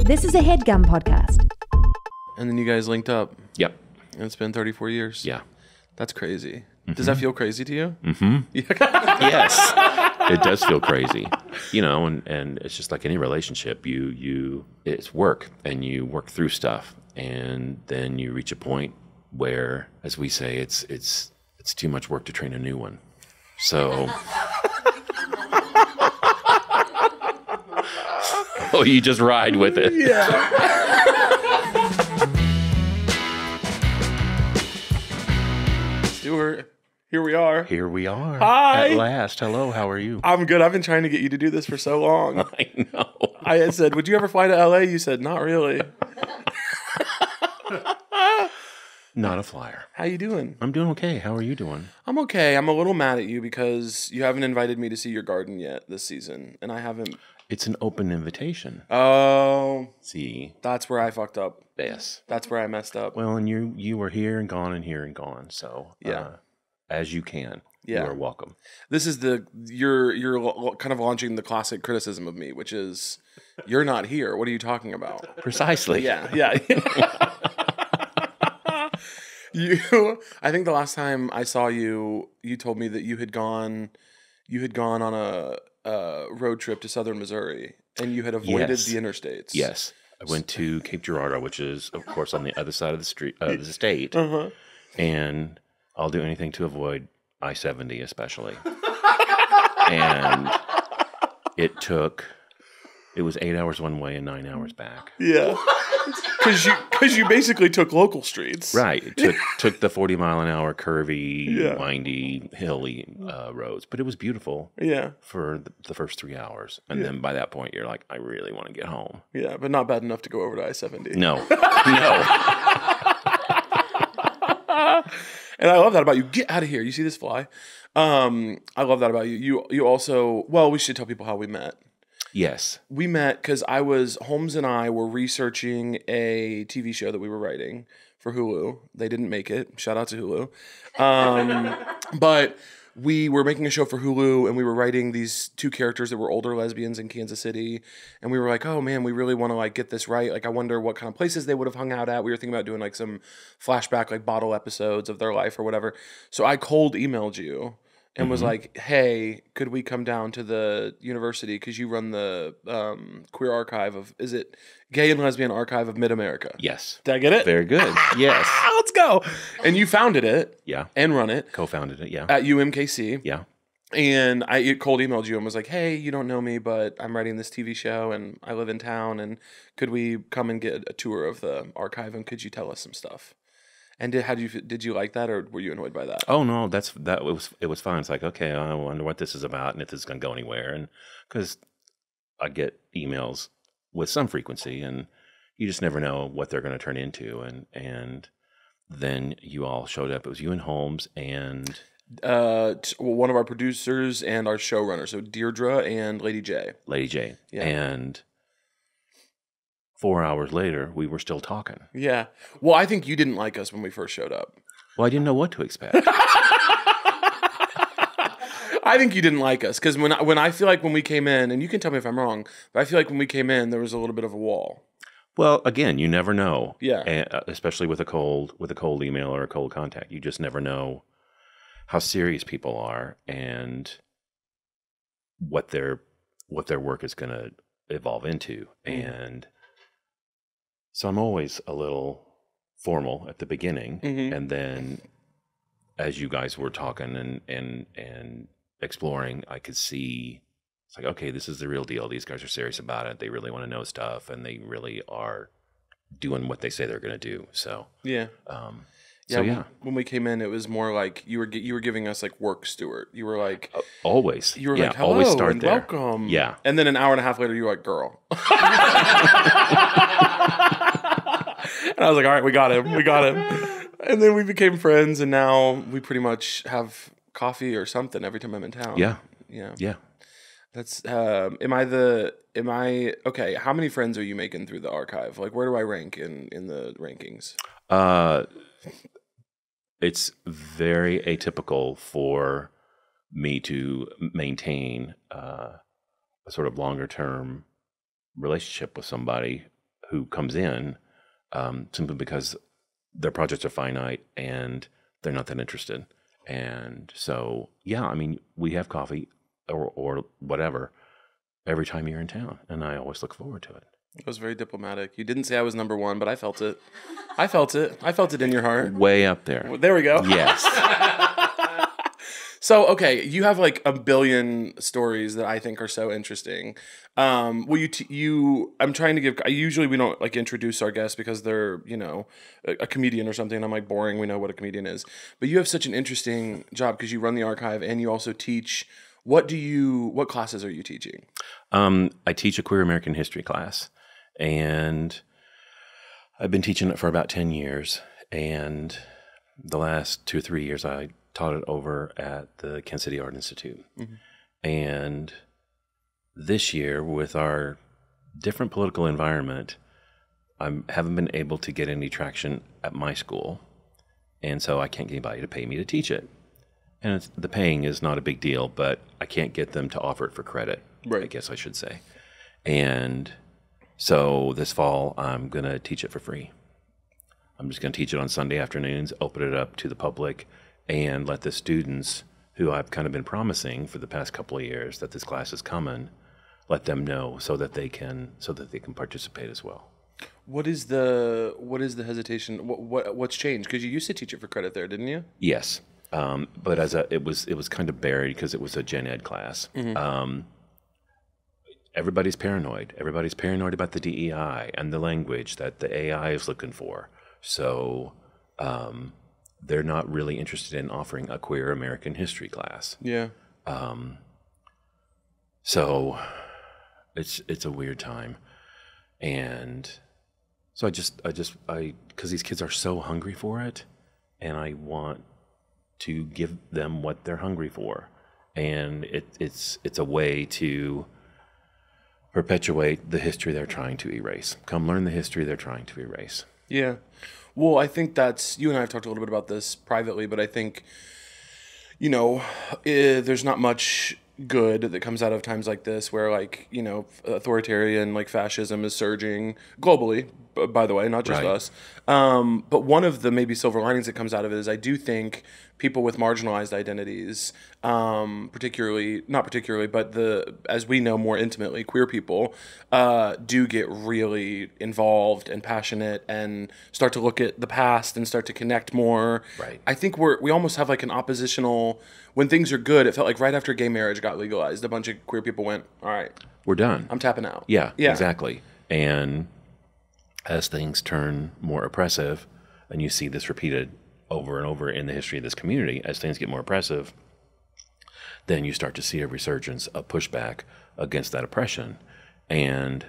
This is a HeadGum podcast. And then you guys linked up. Yep. And it's been 34 years. Yeah. That's crazy. Does that feel crazy to you? Mm-hmm. Yes. It does feel crazy. You know, and it's just like any relationship. It's work, and you work through stuff, and then you reach a point where, as we say, it's too much work to train a new one. So you just ride with it. Yeah. Stuart, here we are. Here we are. Hi. At last. Hello, how are you? I'm good. I've been trying to get you to do this for so long. I know. I had said, would you ever fly to LA? You said, not really. Not a flyer. How you doing? I'm doing okay. How are you doing? I'm okay. I'm a little mad at you because you haven't invited me to see your garden yet this season, and I haven't. It's an open invitation. Oh, See? that's where I fucked up. Yes. That's where I messed up. Well, and you were here and gone and here and gone. So Yeah. As you can, Yeah. you are welcome. This is you're kind of launching the classic criticism of me, which is you're not here. What are you talking about? Precisely. Yeah. I think the last time I saw you, you told me that you had gone on a road trip to southern Missouri and you had avoided Yes. the interstates. Yes. I went to Cape Girardeau, which is, of course, on the other side of the state. Uh-huh. And I'll do anything to avoid I-70 especially. And it was 8 hours one way and 9 hours back. Yeah. Because you basically took local streets. Right. It took the 40-mile-an-hour curvy, Yeah. windy, hilly roads. But it was beautiful Yeah. for the first 3 hours. And then by that point, you're like, I really want to get home. Yeah, but not bad enough to go over to I-70. No. No. And I love that about you. Get out of here. You see this fly? I love that about you. You also, well, we should tell people how we met. Yes. We met because Holmes and I were researching a TV show that we were writing for Hulu. They didn't make it. Shout out to Hulu. But we were making a show for Hulu and we were writing these two characters that were older lesbians in Kansas City. And we were like, oh man, we really want to like get this right. Like, I wonder what kind of places they would have hung out at. We were thinking about doing like some flashback, like bottle episodes of their life or whatever. So I cold emailed you and was like, hey, could we come down to the university? Because you run the queer archive is it Gay and Lesbian Archive of Mid-America? Yes. Did I get it? Very good. Yes. Let's go. And you founded it. Yeah. And run it. Co-founded it. Yeah. At UMKC. Yeah. And I cold emailed you and was like, hey, you don't know me, but I'm writing this TV show and I live in town. And could we come and get a tour of the archive? And could you tell us some stuff? And did you like that, or were you annoyed by that? Oh no, it was fine. It's like, okay, I wonder what this is about and if this is going to go anywhere. And because I get emails with some frequency, and you just never know what they're going to turn into. And then you all showed up. It was you and Holmes and one of our producers and our showrunner, so Deirdre and Lady J. Lady J. Yeah. And 4 hours later, we were still talking. Yeah. Well, I think you didn't like us when we first showed up. Well, I didn't know what to expect. I think you didn't like us because when I feel like when we came in, and you can tell me if I'm wrong, but I feel like when we came in, there was a little bit of a wall. Well, again, you never know. Yeah. Especially with a cold email or a cold contact, you just never know how serious people are and what their work is going to evolve into. And so I'm always a little formal at the beginning, and then as you guys were talking and exploring, I could see it's like, okay, this is the real deal. These guys are serious about it. They really want to know stuff, and they really are doing what they say they're going to do. So Yeah. When we came in, it was more like you were giving us like work, Stuart. You were like always. You were yeah, like, hello always start and there. welcome. Yeah. And then an hour and a half later, you were like, girl. And I was like, all right, we got him. And then we became friends, and now we pretty much have coffee or something every time I'm in town. Yeah. Yeah. Yeah. That's okay, how many friends are you making through the archive? Like, where do I rank in the rankings? It's very atypical for me to maintain a sort of longer term relationship with somebody who comes in simply because their projects are finite and they're not that interested. And so, yeah, I mean, we have coffee or whatever every time you're in town, and I always look forward to it. It was very diplomatic. You didn't say I was number one, but I felt it. I felt it in your heart. Way up there. There we go. Yes. So, okay, you have like a billion stories that I think are so interesting. I'm trying to give, usually we don't like introduce our guests because they're, a comedian or something. I'm like, boring. We know what a comedian is. But you have such an interesting job because you run the archive and you also teach. What classes are you teaching? I teach a queer American history class, and I've been teaching it for about 10 years. And the last 2 or 3 years, I taught it over at the Kansas City Art Institute. Mm-hmm. And this year, with our different political environment, I haven't been able to get any traction at my school. And so I can't get anybody to pay me to teach it. And the paying is not a big deal, but I can't get them to offer it for credit, right. I guess I should say. And so this fall, I'm going to teach it for free. I'm just going to teach it on Sunday afternoons, open it up to the public, and let the students who I've kind of been promising for the past couple of years that this class is coming, let them know so that they can participate as well. What is the hesitation? What's changed? Because you used to teach it for credit there, didn't you? Yes. But it was kind of buried because it was a gen ed class. Mm-hmm. Everybody's paranoid. Everybody's paranoid about the DEI and the language that the AI is looking for. So they're not really interested in offering a queer American history class. Yeah. So it's a weird time, and so I because these kids are so hungry for it, and I want to give them what they're hungry for, and it's a way to perpetuate the history they're trying to erase. Come learn the history they're trying to erase. Yeah. Well, I think you and I have talked a little bit about this privately, but I think, there's not much good that comes out of times like this where, like, authoritarian, like, fascism is surging globally, by the way, not just right. us. But one of the maybe silver linings that comes out of it is I do think people with marginalized identities, not particularly, but as we know more intimately, queer people, do get really involved and passionate and start to look at the past and start to connect more. Right. I think we almost have like an oppositional, when things are good, it felt like right after gay marriage got legalized, a bunch of queer people went, all right, we're done. I'm tapping out. Yeah, exactly. And as things turn more oppressive, and you see this repeated over and over in the history of this community, as things get more oppressive, then you start to see a resurgence of pushback against that oppression. And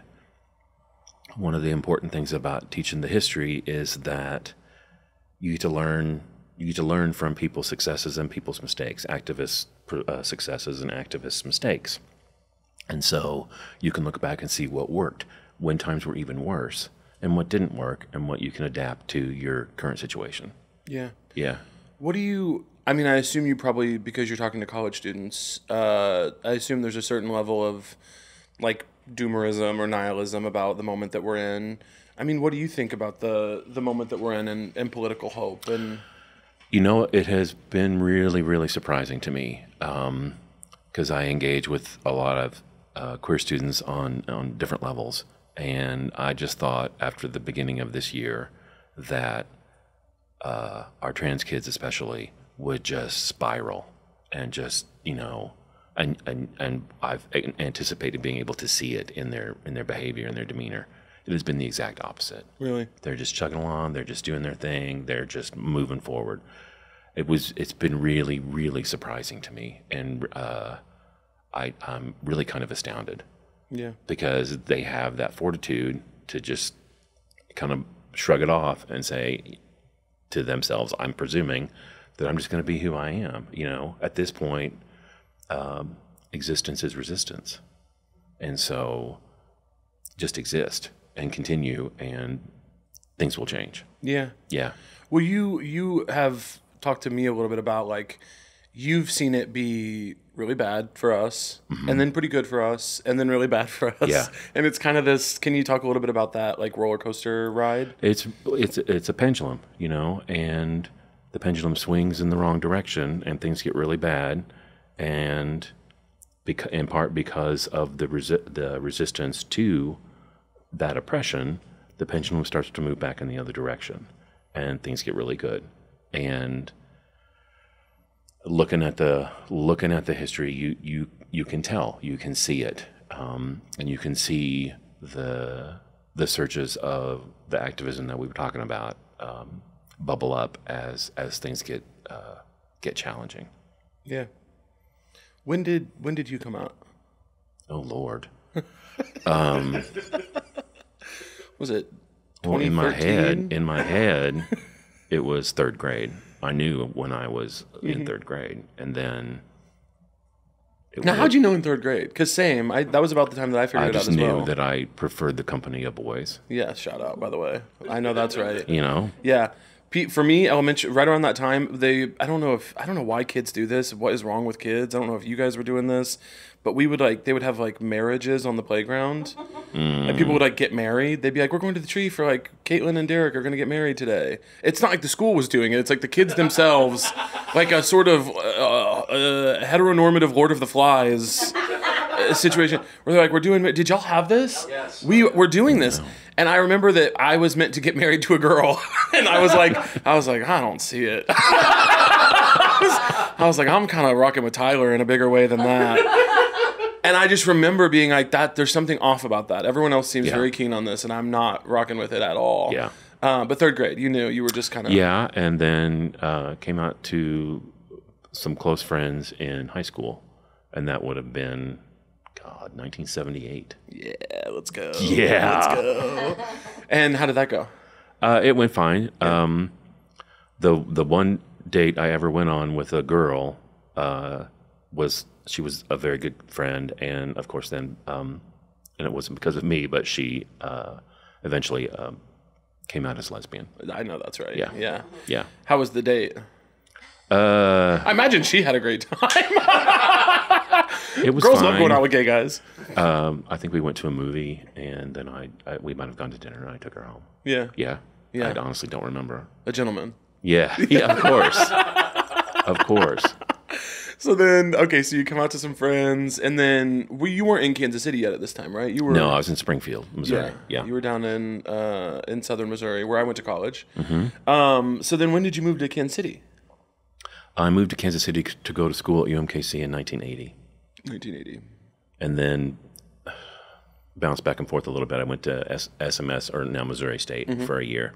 one of the important things about teaching the history is that you get to learn from people's successes and people's mistakes, activists' successes and activists' mistakes. And so you can look back and see what worked, when times were even worse, and what didn't work, and what you can adapt to your current situation. Yeah. Yeah. I assume you probably, because you're talking to college students, I assume there's a certain level of, like, doomerism or nihilism about the moment that we're in. I mean, what do you think about the moment that we're in and political hope? And it has been really, really surprising to me, because I engage with a lot of queer students on different levels. And I just thought after the beginning of this year that our trans kids especially would just spiral and just, and I've anticipated being able to see it in their behavior and their demeanor. It has been the exact opposite. Really? They're just chugging along. They're just doing their thing. They're just moving forward. It's been really, really surprising to me. And I'm really kind of astounded. Yeah. Because they have that fortitude to just kind of shrug it off and say to themselves, I'm presuming that I'm just going to be who I am. At this point, existence is resistance. And so just exist and continue, and things will change. Yeah. Yeah. Well, you have talked to me a little bit about, like, you've seen it be really bad for us, and then pretty good for us, and then really bad for us. Yeah. And it's kind of this. Can you talk a little bit about that, like roller coaster ride? It's a pendulum, you know, and the pendulum swings in the wrong direction, and things get really bad, and in part because of the resistance to that oppression, the pendulum starts to move back in the other direction, and things get really good. And looking at the history, you can tell, you can see it, and you can see the surges of the activism that we were talking about bubble up as things get challenging. Yeah. When did you come out? Oh Lord. Was it 2013? Well, in my head, it was third grade. I knew when I was in third grade, and then. Now, how'd you know in third grade? Because same, that was about the time that I figured it out as well. I just knew that I preferred the company of boys. Yeah, shout out, by the way. I know that's right. You know? Yeah. Pete, for me, elementary, right around that time, I don't know why kids do this. What is wrong with kids? I don't know if you guys were doing this, but they would have like marriages on the playground. And people would like get married. They'd be like, we're going to the tree for like Caitlin and Derek are going to get married today. It's not like the school was doing it. It's like the kids themselves, like a sort of heteronormative Lord of the Flies situation where they're like, did y'all have this? Yes. We're doing this. And I remember that I was meant to get married to a girl. And I was like, I don't see it. I was like, I'm kind of rocking with Tyler in a bigger way than that. And I just remember being like, that there's something off about that. Everyone else seems very keen on this, and I'm not rocking with it at all. Yeah. But third grade, you were just kind of... Yeah, and then came out to some close friends in high school, and that would have been, 1978. Yeah, let's go. Yeah. Let's go. And how did that go? It went fine. Yeah. The one date I ever went on with a girl she was a very good friend, and of course then, and it wasn't because of me, but she eventually came out as lesbian. I know that's right. Yeah. Yeah. How was the date? I imagine she had a great time. It was Girls fine. love going out with gay guys. I think we went to a movie, and then we might have gone to dinner, and I took her home. Yeah. Yeah. I honestly don't remember. A gentleman. Yeah. Yeah, of course. Of course. So then, so you come out to some friends, and then you weren't in Kansas City yet at this time, right? No, I was in Springfield, Missouri. Yeah. You were down in southern Missouri, where I went to college. Mm-hmm. So then when did you move to Kansas City? I moved to Kansas City to go to school at UMKC in 1980. 1980. And then bounced back and forth a little bit. I went to SMS, or now Missouri State, for a year,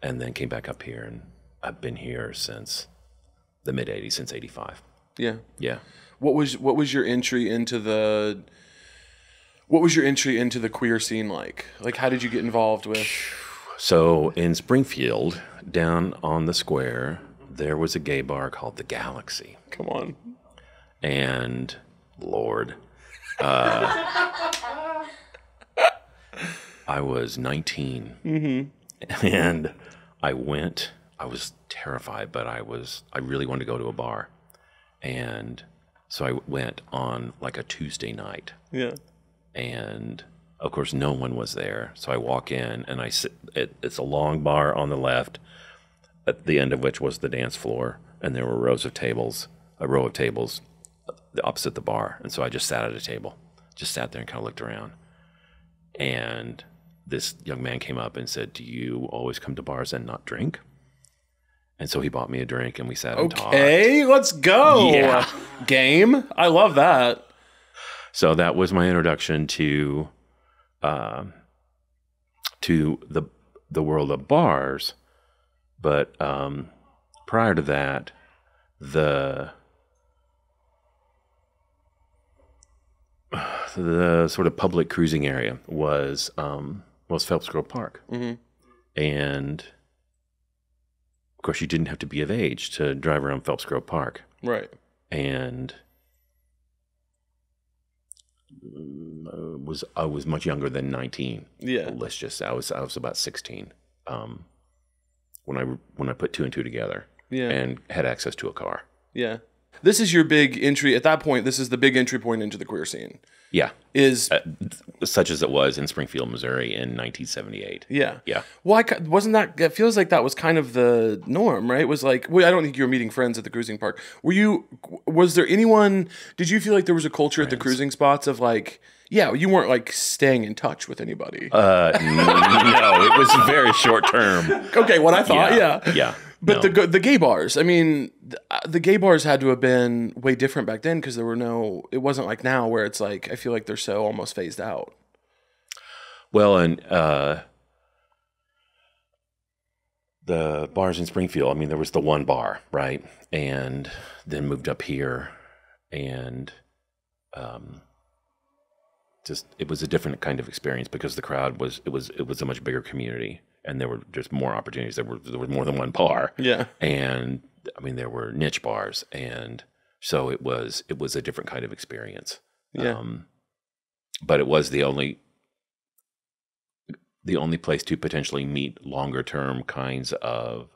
and then came back up here, and I've been here since the mid-'80s, since 85. Yeah. Yeah. What was your entry into the queer scene like? Like, how did you get involved with? So in Springfield, down on the square, there was a gay bar called The Galaxy. Come on. And Lord, I was 19, and I went. I was terrified, but I really wanted to go to a bar. And so I went on like a Tuesday night. Yeah. And of course, no one was there. So I walk in, and I sit. It's a long bar on the left, at the end of which was the dance floor, and there were a row of tables opposite the bar. And so I just sat at a table, just sat there and kind of looked around. And this young man came up and said, "Do you always come to bars and not drink?" And so he bought me a drink, and we sat and talked. Okay, let's go. Yeah. Game. I love that. So that was my introduction to the world of bars. But prior to that, the sort of public cruising area was Phelps Grove Park. And of course, you didn't have to be of age to drive around Phelps Grove Park. Right. And I was much younger than 19. Yeah. I was about 16 when I put two and two together. Yeah. And had access to a car. Yeah. This is your big entry at that point. This is the big entry point into the queer scene. Yeah. Is Such as it was in Springfield, Missouri in 1978. yeah. Yeah. Well, wasn't that? It feels like that was kind of the norm, right? It was like, well, I don't think you were meeting friends at the cruising park. Were you? Was there anyone? Did you feel like there was a culture at the cruising spots of like, yeah, you weren't like staying in touch with anybody? No, it was very short term. Okay, what I thought, yeah. Yeah. But no. the gay bars, I mean, the gay bars had to have been way different back then because there were no. It wasn't like now where it's like I feel like they're so almost phased out. Well, and the bars in Springfield, I mean, there was the one bar, right? And then moved up here, and just it was a different kind of experience because the crowd was it was a much bigger community, and there were just more opportunities. There was more than one bar, Yeah. and I mean there were niche bars, and so it was a different kind of experience. Yeah. But it was the only place to potentially meet longer term kinds of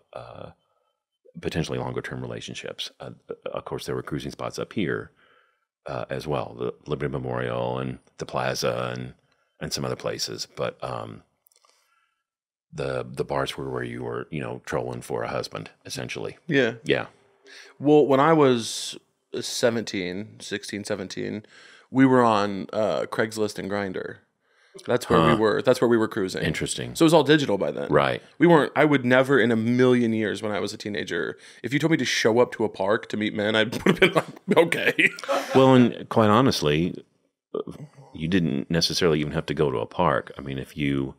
potentially longer term relationships. Of course, there were cruising spots up here as well, the Liberty Memorial and the Plaza and some other places. But the bars were where you were, trolling for a husband, essentially. Yeah. Yeah. Well, when I was 16, 17, we were on Craigslist and Grindr. That's where we were. That's where we were cruising. Interesting. So it was all digital by then. Right. We weren't. I would never in a million years when I was a teenager. If you told me to show up to a park to meet men, I would have been like, okay. Well, and quite honestly, you didn't necessarily even have to go to a park. I mean, if you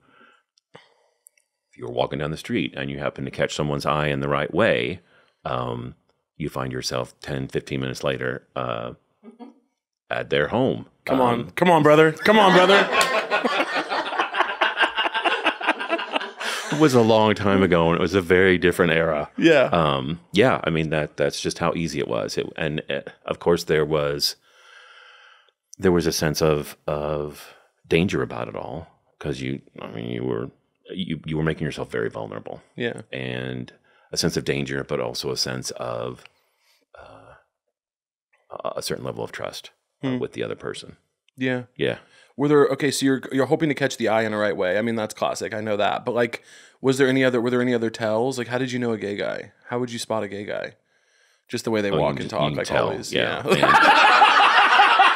were walking down the street and you happen to catch someone's eye in the right way, you find yourself 10, 15 minutes later at their home. Come on, brother. Come on, brother. It was a long time ago, and it was a very different era. Yeah. Yeah. I mean that's just how easy it was, of course there was a sense of danger about it all because you were making yourself very vulnerable. Yeah. And a sense of danger, but also a sense of a certain level of trust with the other person. Yeah. Yeah. Were there so you're hoping to catch the eye in the right way. I mean, that's classic. I know that. But like were there any other tells? Like how did you know a gay guy? How would you spot a gay guy? Just the way they walk and talk, like tell, always. Yeah.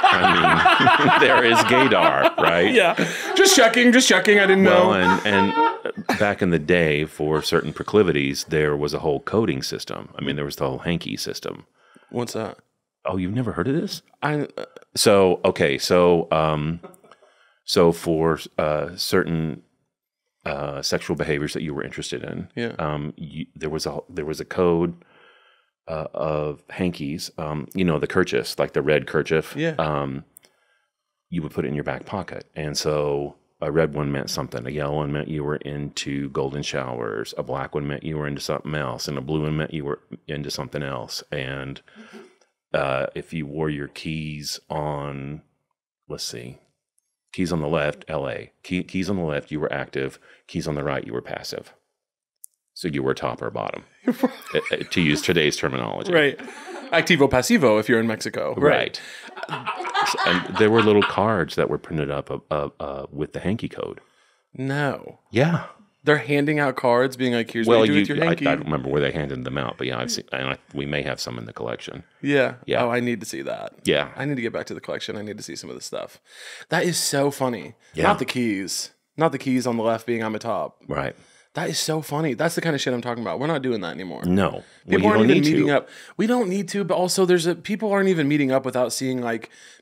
I mean, there is gaydar, right? Yeah. Just checking. I didn't know. And back in the day, for certain proclivities, there was a whole coding system. I mean, there was the whole hanky system. What's that? Oh, you've never heard of this? So for certain sexual behaviors that you were interested in, there was a code of hankies. The kerchiefs, like the red kerchief. Yeah. You would put it in your back pocket, and so a red one meant something. A yellow one meant you were into golden showers. A black one meant you were into something else, and a blue one meant you were into something else. And if you wore your keys on, let's see, keys on the left, L.A. Keys on the left, you were active. Keys on the right, you were passive. So you were top or bottom, to use today's terminology. Right. Activo passivo if you're in Mexico. Right. And there were little cards that were printed up with the hanky code. No. Yeah. They're handing out cards being like, here's what you do with your hanky. I don't remember where they handed them out, but yeah, I've seen, and we may have some in the collection. Yeah. Yeah. Oh, I need to see that. Yeah. I need to get back to the collection. I need to see some of this stuff. That is so funny. Yeah. Not the keys. Not the keys on the left being I'm a top. Right. That is so funny. That's the kind of shit I'm talking about. We're not doing that anymore. No. People aren't even meeting up. We don't need to, but also people aren't even meeting up without seeing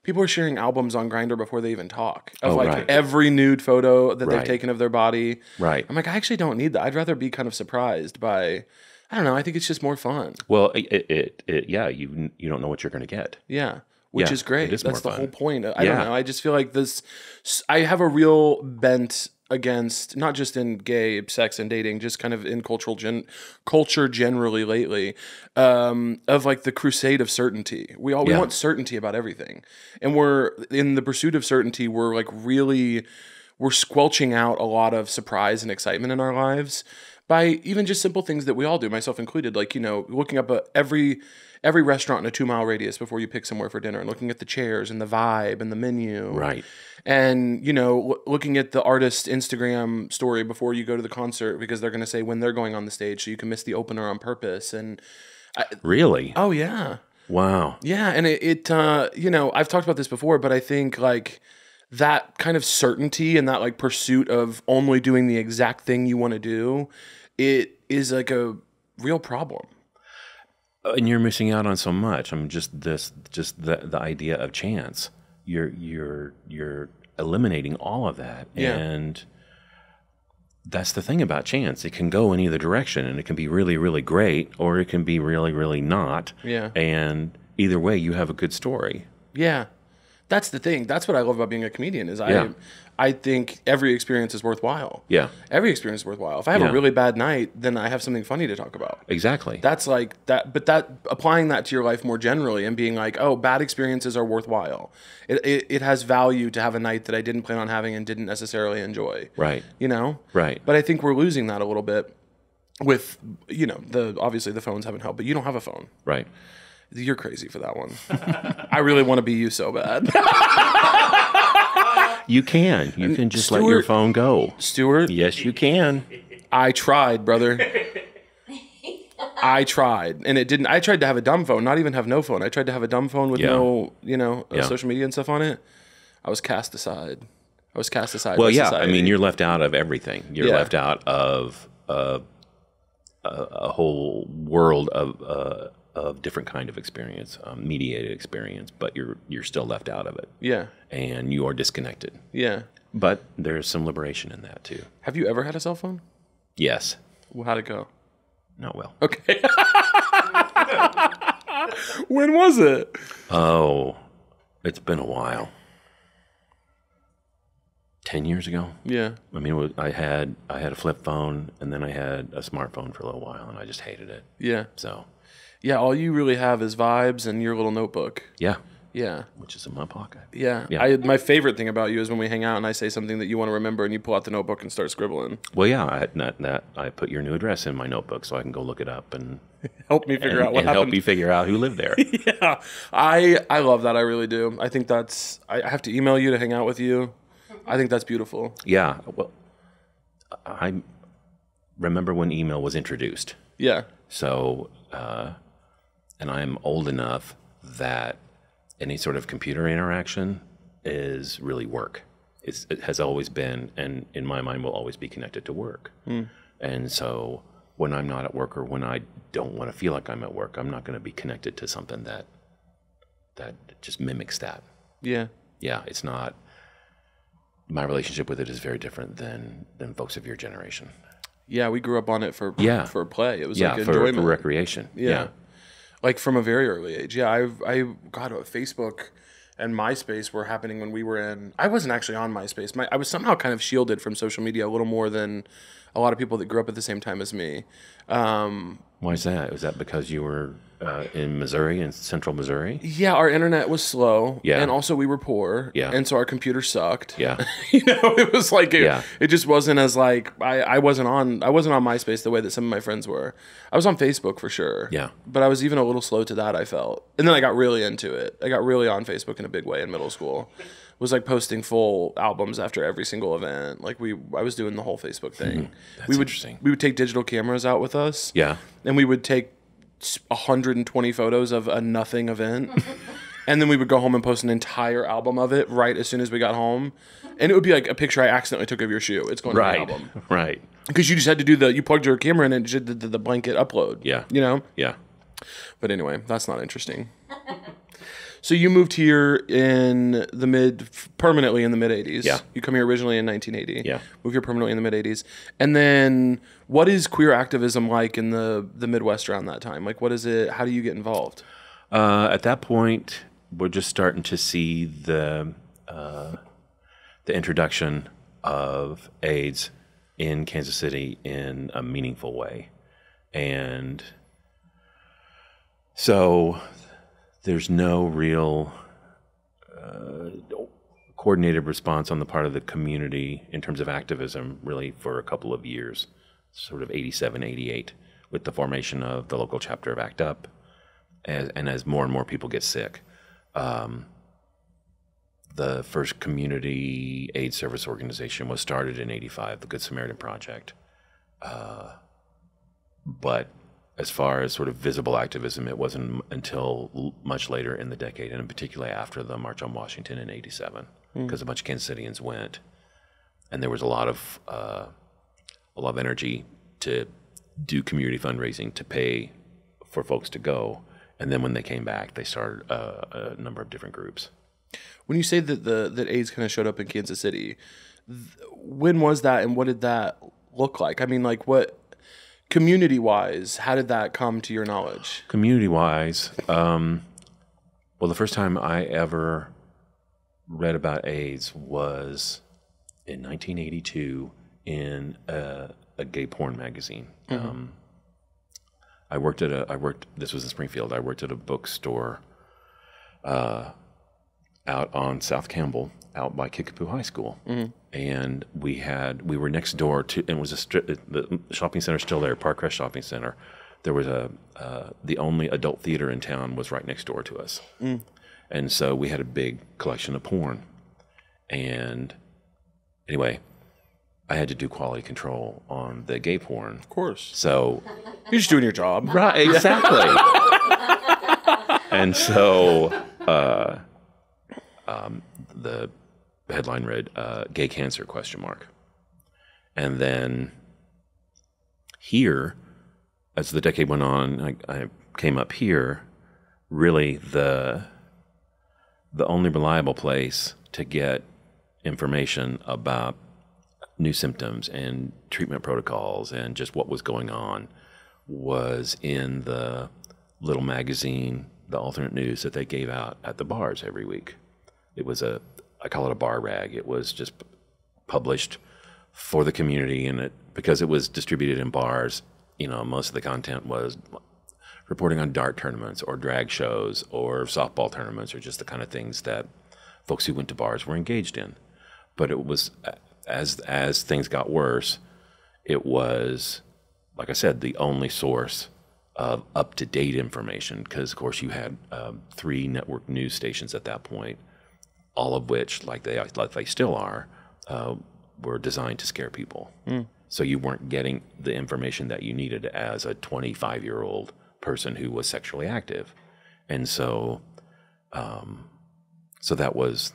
people are sharing albums on Grindr before they even talk of right. every nude photo that they've Right. taken of their body. Right. I'm like, I actually don't need that. I'd rather be kind of surprised by, I don't know. I think it's just more fun. Well, yeah, you don't know what you're going to get. Yeah. Which Yeah, is great. it is That's the more whole fun. point. I Yeah. don't know. I just feel like I have a real bent against, not just in gay sex and dating, just kind of in culture generally lately, of like the crusade of certainty. We Yeah. want certainty about everything. And we're in the pursuit of certainty, we're squelching out a lot of surprise and excitement in our lives by even just simple things that we all do, myself included, like, looking up every restaurant in a 2-mile radius before you pick somewhere for dinner, and looking at the chairs and the vibe and the menu. Right. And, looking at the artist's Instagram story before you go to the concert, because they're going to say when they're going on the stage, so you can miss the opener on purpose. And Really? oh yeah. Wow. Yeah. And I've talked about this before, but I think like that kind of certainty and that like pursuit of only doing the exact thing you want to do, it is like a real problem. And you're missing out on so much. I mean, just the idea of chance. You're eliminating all of that. Yeah. And that's the thing about chance. It can go in either direction, and it can be really, really great, or it can be really, really not. Yeah. And either way, you have a good story. Yeah. That's the thing. That's what I love about being a comedian is Yeah. I think every experience is worthwhile. Yeah. Every experience is worthwhile. If I have Yeah. a really bad night, then I have something funny to talk about. Exactly. That's like that, but applying that to your life more generally and being like, oh, bad experiences are worthwhile. It has value to have a night that I didn't plan on having and didn't necessarily enjoy. Right. Right. But I think we're losing that a little bit with, obviously the phones haven't helped, but you don't have a phone. Right. You're crazy for that one. I really want to be you so bad. You can just let your Stuart- phone go. Stuart, Yes, you can. I tried, brother. I tried, and it didn't. I tried to have a dumb phone, not even have no phone. I tried to have a dumb phone with Yeah. no, Yeah. social media and stuff on it. I was cast aside. Well, Well, by yeah. I society. mean, you're left out of everything. You're Yeah. left out of a whole world of different kind of experience, mediated experience, but you're still left out of it, Yeah, and you are disconnected. yeah. But there's some liberation in that too. Have you ever had a cell phone? Yes. Well, how'd it go? Not well. Okay. When was it? Oh, it's been a while. 10 years ago. Yeah. I mean, I had a flip phone, and then I had a smartphone for a little while, and I just hated it. Yeah. So, Yeah. All you really have is vibes and your little notebook. yeah, Yeah. which is in my pocket. Yeah. Yeah. My favorite thing about you is when we hang out and I say something that you want to remember and you pull out the notebook and start scribbling. Well, yeah, I put your new address in my notebook so I can go look it up and Help me figure out what and happened. help you figure out who lived there. Yeah. I love that. I really do. I think I have to email you to hang out with you. I think that's beautiful. Yeah, well, I remember when email was introduced. Yeah. So, and I'm old enough that any sort of computer interaction is really work. It has always been, and in my mind will always be connected to work. And so when I'm not at work, or when I don't want to feel like I'm at work, I'm not going to be connected to something that just mimics that. Yeah. Yeah, it's not. My relationship with it is very different than folks of your generation. Yeah. We grew up on it for play. It was Yeah, like for enjoyment. recreation. Yeah. Like from a very early age. Yeah. God, Facebook and MySpace were happening when we were in. I wasn't actually on MySpace. I was somehow kind of shielded from social media a little more than a lot of people that grew up at the same time as me. Why is that? Was that because you were in Missouri, in central Missouri? Yeah, our internet was slow. Yeah. And also we were poor. Yeah. And so our computer sucked. Yeah. It was like Yeah. it just wasn't as like I wasn't on MySpace the way that some of my friends were. I was on Facebook for sure. Yeah. But I was even a little slow to that, I felt. And then I got really into it. I got really on Facebook in a big way in middle school. Was like posting full albums after every single event. Like I was doing the whole Facebook thing. That's we would interesting. we would take digital cameras out with us. Yeah. And we would take 120 photos of a nothing event. And then we would go home and post an entire album of it right as soon as we got home. And it would be like a picture I accidentally took of your shoe. It's going to Right. the album. Right. Because you just had to do you plugged your camera in and just did the blanket upload. Yeah. Yeah. But anyway, that's not interesting. So you moved here permanently in the mid 80s. Yeah. You come here originally in 1980. Yeah. Moved here permanently in the mid 80s. And then what is queer activism like in the Midwest around that time? Like what is it? How do you get involved? At that point, we're just starting to see the introduction of AIDS in Kansas City in a meaningful way. And so there's no real coordinated response on the part of the community in terms of activism, really, for a couple of years. sort of 87, 88, with the formation of the local chapter of ACT UP, and as more and more people get sick. The first community aid service organization was started in 85, the Good Samaritan Project. But as far as sort of visible activism, it wasn't until much later in the decade, and particularly after the March on Washington in 87, because a bunch of Kansas Cityans went, and there was a lot of energy to do community fundraising to pay for folks to go, and then when they came back, they started a number of different groups. When you say that AIDS kind of showed up in Kansas City, when was that, and what did that look like? I mean, like, what community-wise, how did that come to your knowledge? Community-wise, well, the first time I ever read about AIDS was in 1982 in a gay porn magazine. This was in Springfield. I worked at a bookstore out on South Campbell, out by Kickapoo High School. And we were next door to, and it was the shopping center still there, Park Crest Shopping Center. There was the only adult theater in town was right next door to us. And so we had a big collection of porn. And anyway, I had to do quality control on the gay porn. Of course. So you're just doing your job. Right, exactly. And so the headline read, gay cancer, ? And then here, as the decade went on, I came up here, really the only reliable place to get information about new symptoms and treatment protocols and just what was going on was in the little magazine, the alternate news that they gave out at the bars every week. It was I call it a bar rag. It was just published for the community, and because it was distributed in bars, most of the content was reporting on dart tournaments or drag shows or softball tournaments or just the kind of things that folks who went to bars were engaged in. But it was, as things got worse, it was, like I said, the only source of up-to-date information, because, of course, you had 3 network news stations at that point, all of which, like they still are, were designed to scare people. So you weren't getting the information that you needed as a 25-year-old person who was sexually active. And so that was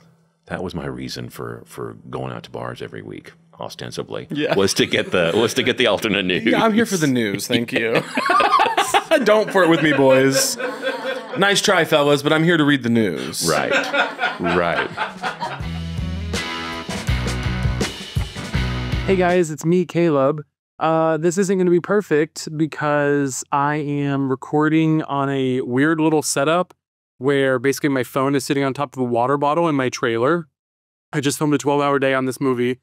my reason for going out to bars every week, ostensibly. Was to get the alternate news. Yeah, I'm here for the news, thank you. Don't flirt with me, boys. Nice try, fellas, but I'm here to read the news. Right. Hey guys, it's me, Caleb. This isn't going to be perfect because I am recording on a weird little setup where basically my phone is sitting on top of a water bottle in my trailer. I just filmed a 12-hour day on this movie,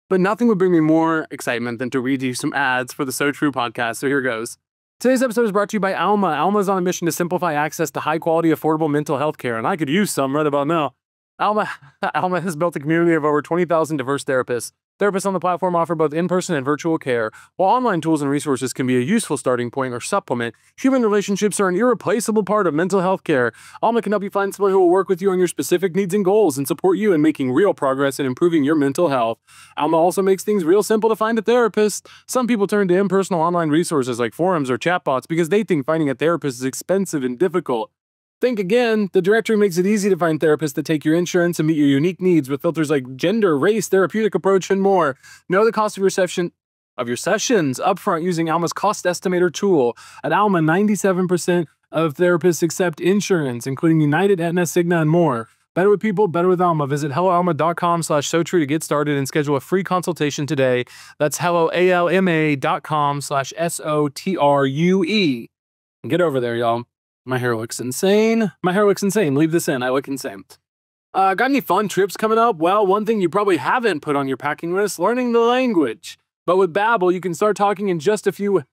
but nothing would bring me more excitement than to read you some ads for the So True podcast, so here goes. Today's episode is brought to you by Alma. Alma is on a mission to simplify access to high-quality, affordable mental health care, and I could use some right about now. Alma has built a community of over 20,000 diverse therapists. Therapists on the platform offer both in-person and virtual care. While online tools and resources can be a useful starting point or supplement, human relationships are an irreplaceable part of mental health care. Alma can help you find someone who will work with you on your specific needs and goals and support you in making real progress and improving your mental health. Alma also makes things real simple to find a therapist. Some people turn to impersonal online resources like forums or chatbots because they think finding a therapist is expensive and difficult. Think again. The directory makes it easy to find therapists that take your insurance and meet your unique needs with filters like gender, race, therapeutic approach, and more. Know the cost of your sessions upfront using Alma's cost estimator tool. At Alma, 97% of therapists accept insurance, including United, Aetna, Cigna, and more. Better with people, better with Alma. Visit helloalma.com/sotrue to get started and schedule a free consultation today. That's helloalma.com/SOTRUE. Get over there, y'all. My hair looks insane. Leave this in. I look insane. Got any fun trips coming up? Well, one thing you probably haven't put on your packing list, learning the language. But with Babbel, you can start talking in just a few weeks.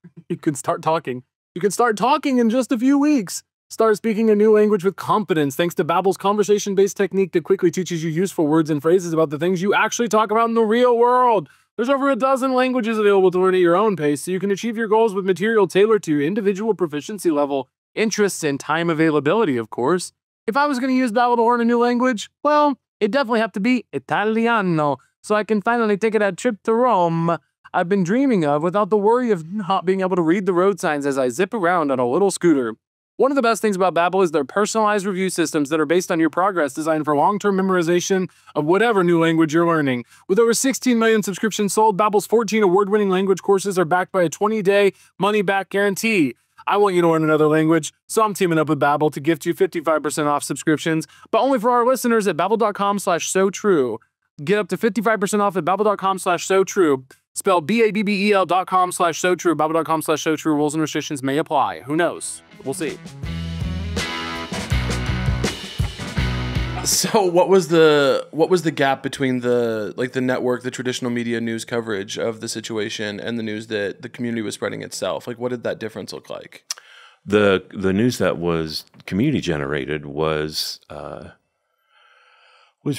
Start speaking a new language with confidence thanks to Babbel's conversation-based technique that quickly teaches you useful words and phrases about the things you actually talk about in the real world. There's over a dozen languages available to learn at your own pace, so you can achieve your goals with material tailored to individual proficiency level, interests, and time availability, of course. If I was going to use Babbel to learn a new language, well, it'd definitely have to be Italiano, so I can finally take that trip to Rome I've been dreaming of without the worry of not being able to read the road signs as I zip around on a little scooter. One of the best things about Babbel is their personalized review systems that are based on your progress, designed for long-term memorization of whatever new language you're learning. With over 16 million subscriptions sold, Babbel's 14 award-winning language courses are backed by a 20-day money-back guarantee. I want you to learn another language, so I'm teaming up with Babbel to gift you 55% off subscriptions, but only for our listeners at babbel.com/so-true. Get up to 55% off at babbel.com/so-true. Spell babbel.com/so-true. Babbel.com/so-true. Rules and restrictions may apply. Who knows? We'll see. So what was the gap between the network, the traditional media news coverage of the situation, and the news that the community was spreading itself? Like, what did that difference look like? The news that was community generated was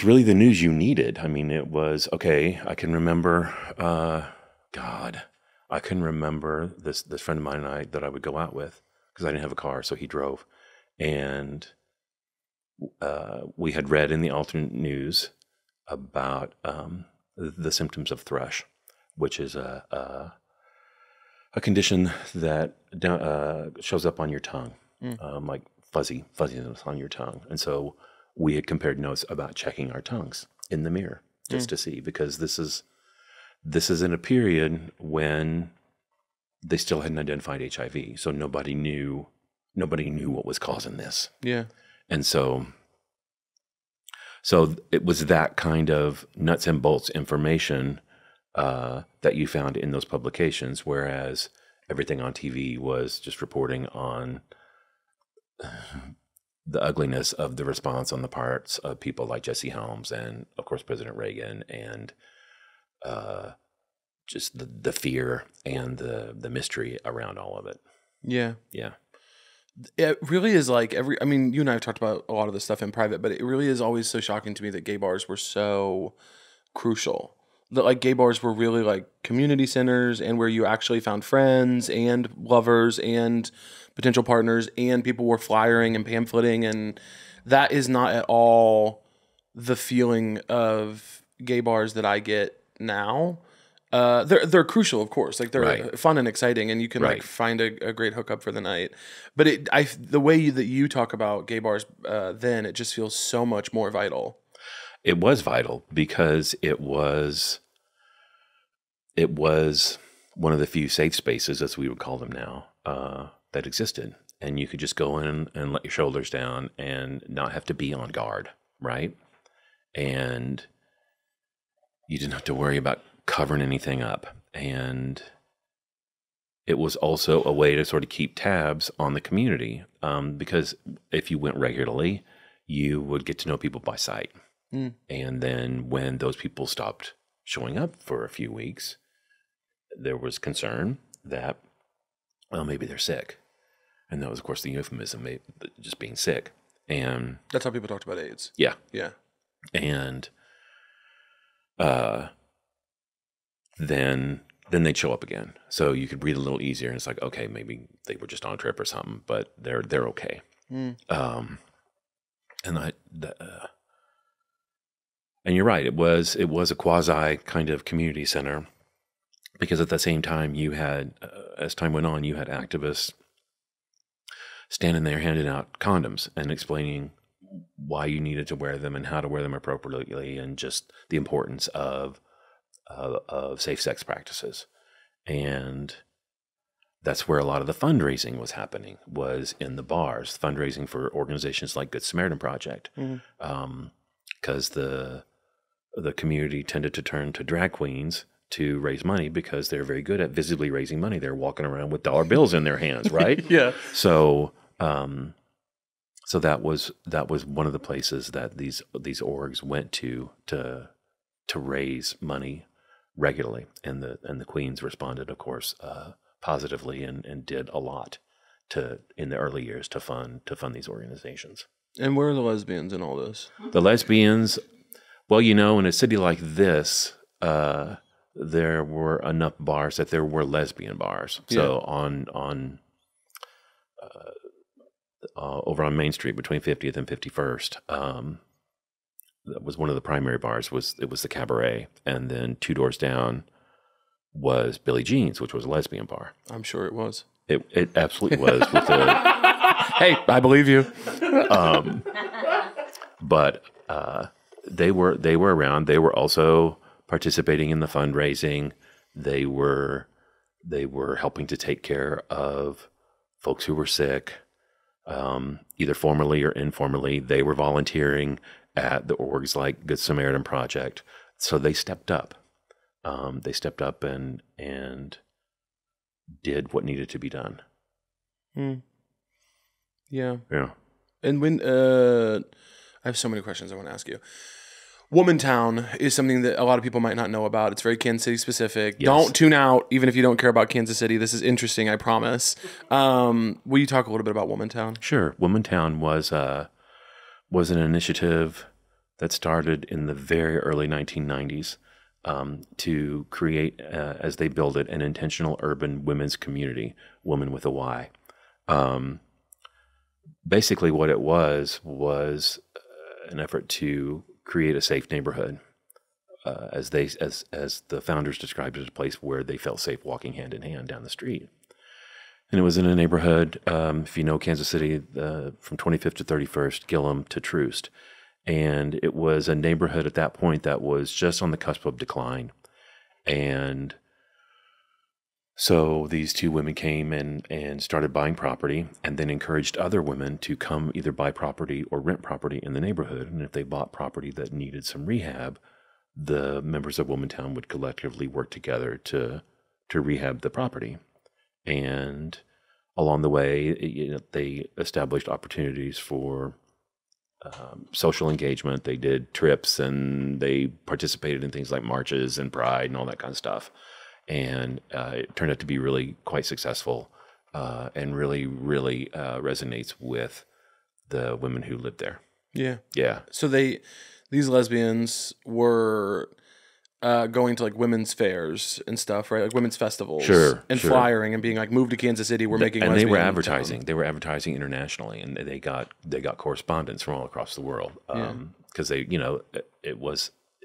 really the news you needed. I mean, it was, okay, I can remember, I can remember this friend of mine and I that I would go out with, because I didn't have a car, so he drove. And we had read in the alternate news about the symptoms of thrush, which is a condition that shows up on your tongue, like fuzziness on your tongue. And so we had compared notes about checking our tongues in the mirror just to see, because this is in a period when they still hadn't identified HIV, so nobody knew what was causing this. Yeah. And so it was that kind of nuts and bolts information that you found in those publications, whereas everything on TV was just reporting on the ugliness of the response on the parts of people like Jesse Helms and, of course, President Reagan, and just the fear and the mystery around all of it. Yeah. Yeah. It really is like you and I have talked about a lot of this stuff in private, but it really is always so shocking to me that gay bars were so crucial. That like gay bars were really like community centers, and where you actually found friends and lovers and potential partners, and people were flyering and pamphleting, and that is not at all the feeling of gay bars that I get now. They're crucial, of course. Like, they're fun and exciting, and you can like find a great hookup for the night. But the way that you talk about gay bars, then it just feels so much more vital. It was vital because it was one of the few safe spaces, as we would call them now, that existed, and you could just go in and let your shoulders down and not have to be on guard, right? And you didn't have to worry about covering anything up. And it was also a way to sort of keep tabs on the community, because if you went regularly, you would get to know people by sight. And then when those people stopped showing up for a few weeks, there was concern that, well, maybe they're sick. And that was, of course, the euphemism, just being sick. And that's how people talked about AIDS. Yeah. Yeah. And then they'd show up again. So you could breathe a little easier, and it's like, okay, maybe they were just on a trip or something, but they're okay. And you're right, it was a quasi kind of community center, because at the same time you had, as time went on, you had activists standing there handing out condoms and explaining why you needed to wear them and how to wear them appropriately, and just the importance of safe sex practices. And that's where a lot of the fundraising was happening, was in the bars, fundraising for organizations like Good Samaritan Project, because the community tended to turn to drag queens to raise money, because they're very good at visibly raising money. They're walking around with dollar bills in their hands, right? Yeah. So that was one of the places that these orgs went to raise money regularly, and the queens responded, of course, positively, and did a lot in the early years to fund these organizations. And where are the lesbians in all this? The lesbians, well, in a city like this, there were enough bars that there were lesbian bars. So over on Main Street between 50th and 51st, that was one of the primary bars. It was the Cabaret, and then 2 doors down was Billie Jean's, which was a lesbian bar. I'm sure it was. It absolutely was. With the, Hey, I believe you. but they were around. They were also participating in the fundraising. They were helping to take care of folks who were sick, either formally or informally. They were volunteering at the orgs like Good Samaritan Project. So they stepped up. They stepped up and did what needed to be done. Yeah. Yeah. And when I have so many questions I want to ask you. Womantown is something that a lot of people might not know about. It's very Kansas City specific. Yes. Don't tune out, even if you don't care about Kansas City. This is interesting, I promise. Will you talk a little bit about Womantown? Sure. Womantown was an initiative that started in the very early 1990s to create, as they build it, an intentional urban women's community, woman with a Y. Basically, what it was an effort to create a safe neighborhood, as the founders described it, a place where they felt safe walking hand in hand down the street. And it was in a neighborhood, if you know Kansas City, from 25th to 31st, Gillum to Troost. And it was a neighborhood at that point that was just on the cusp of decline. And so these 2 women came and started buying property, and then encouraged other women to come either buy property or rent property in the neighborhood. And if they bought property that needed some rehab, the members of Womantown would collectively work together to rehab the property. And along the way, they established opportunities for social engagement. They did trips, and they participated in things like marches and pride and all that kind of stuff. And it turned out to be really quite successful, and really, really resonates with the women who lived there. Yeah. Yeah. So these lesbians were going to like women's fairs and stuff, right? Like women's festivals. Sure, And sure. flyering and being like, move to Kansas City. We're making And lesbian they were town. advertising. They were advertising internationally, and they got correspondence from all across the world. Because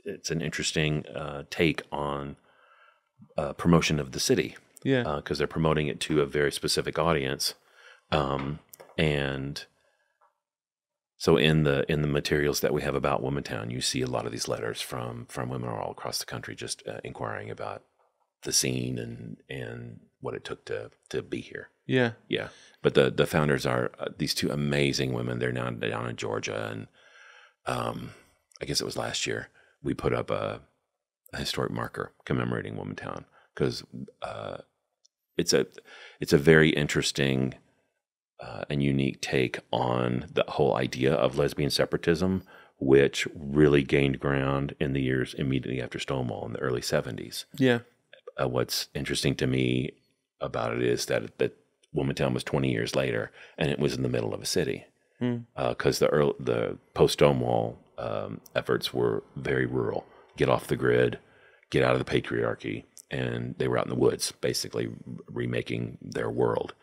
it's an interesting take on promotion of the city. Yeah. Because they're promoting it to a very specific audience, and so in the materials that we have about Womantown, you see a lot of these letters from women all across the country, just inquiring about the scene and what it took to be here. Yeah. Yeah, but the founders are these 2 amazing women. They're now down in Georgia, and I guess it was last year we put up a historic marker commemorating Womantown, because it's a very interesting and unique take on the whole idea of lesbian separatism, which really gained ground in the years immediately after Stonewall in the early 70s. Yeah. What's interesting to me about it is that Womantown was 20 years later, and it was in the middle of a city, because the post-Stonewall efforts were very rural. Get off the grid, get out of the patriarchy, and they were out in the woods, basically remaking their world.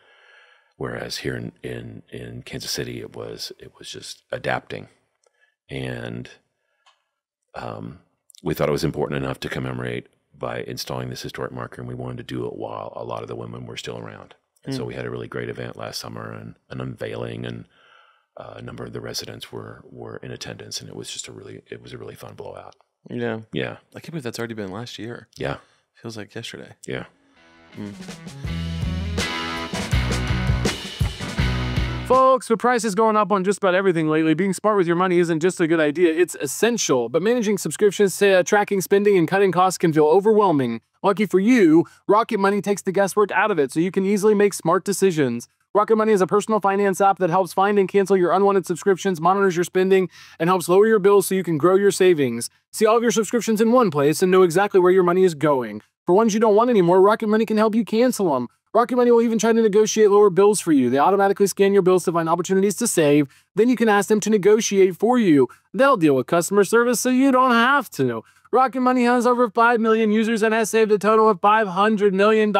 Whereas here in Kansas City, it was just adapting, and we thought it was important enough to commemorate by installing this historic marker, and we wanted to do it while a lot of the women were still around. And so we had a really great event last summer, and an unveiling, and a number of the residents were in attendance, and it was a really fun blowout. Yeah. Yeah. I can't believe that's already been last year. Yeah. Feels like yesterday. Yeah. Folks, with prices going up on just about everything lately, being smart with your money isn't just a good idea, it's essential. But managing subscriptions, tracking spending, and cutting costs can feel overwhelming. Lucky for you, Rocket Money takes the guesswork out of it so you can easily make smart decisions. Rocket Money is a personal finance app that helps find and cancel your unwanted subscriptions, monitors your spending, and helps lower your bills so you can grow your savings. See all of your subscriptions in one place and know exactly where your money is going. For ones you don't want anymore, Rocket Money can help you cancel them. Rocket Money will even try to negotiate lower bills for you. They automatically scan your bills to find opportunities to save. Then you can ask them to negotiate for you. They'll deal with customer service so you don't have to. Rocket Money has over 5 million users and has saved a total of $500 million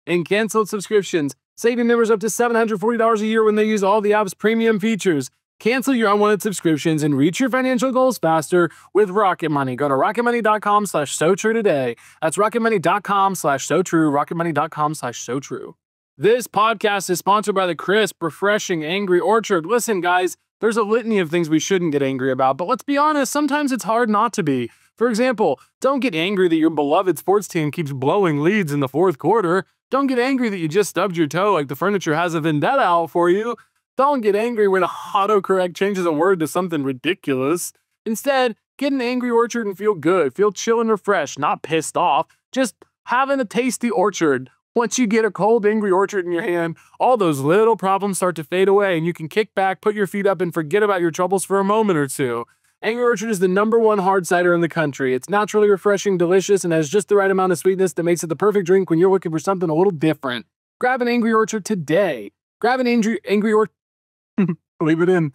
in canceled subscriptions, saving members up to $740 a year when they use all the app's premium features. Cancel your unwanted subscriptions and reach your financial goals faster with Rocket Money. Go to rocketmoney.com/SoTrue today. That's rocketmoney.com/SoTrue, rocketmoney.com/SoTrue. This podcast is sponsored by the crisp, refreshing Angry Orchard. Listen, guys, there's a litany of things we shouldn't get angry about, but let's be honest, sometimes it's hard not to be. For example, don't get angry that your beloved sports team keeps blowing leads in the fourth quarter. Don't get angry that you just stubbed your toe like the furniture has a vendetta out for you. Don't get angry when autocorrect changes a word to something ridiculous. Instead, get an Angry Orchard and feel good. Feel chill and refreshed, not pissed off. Just having a tasty orchard. Once you get a cold Angry Orchard in your hand, all those little problems start to fade away and you can kick back, put your feet up, and forget about your troubles for a moment or two. Angry Orchard is the #1 hard cider in the country. It's naturally refreshing, delicious, and has just the right amount of sweetness that makes it the perfect drink when you're looking for something a little different. Grab an Angry Orchard today. Grab an Angry Orchard. Leave it in.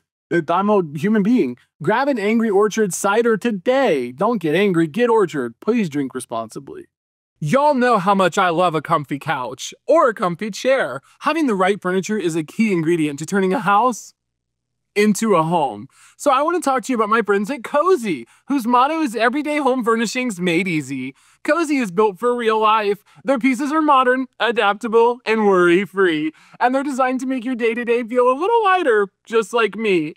I'm a human being. Grab an Angry Orchard cider today. Don't get angry, get Orchard. Please drink responsibly. Y'all know how much I love a comfy couch or a comfy chair. Having the right furniture is a key ingredient to turning a house into a home. So I want to talk to you about my friends at Cozy, whose motto is everyday home furnishings made easy. Cozy is built for real life. Their pieces are modern, adaptable, and worry-free. And they're designed to make your day-to-day feel a little lighter, just like me.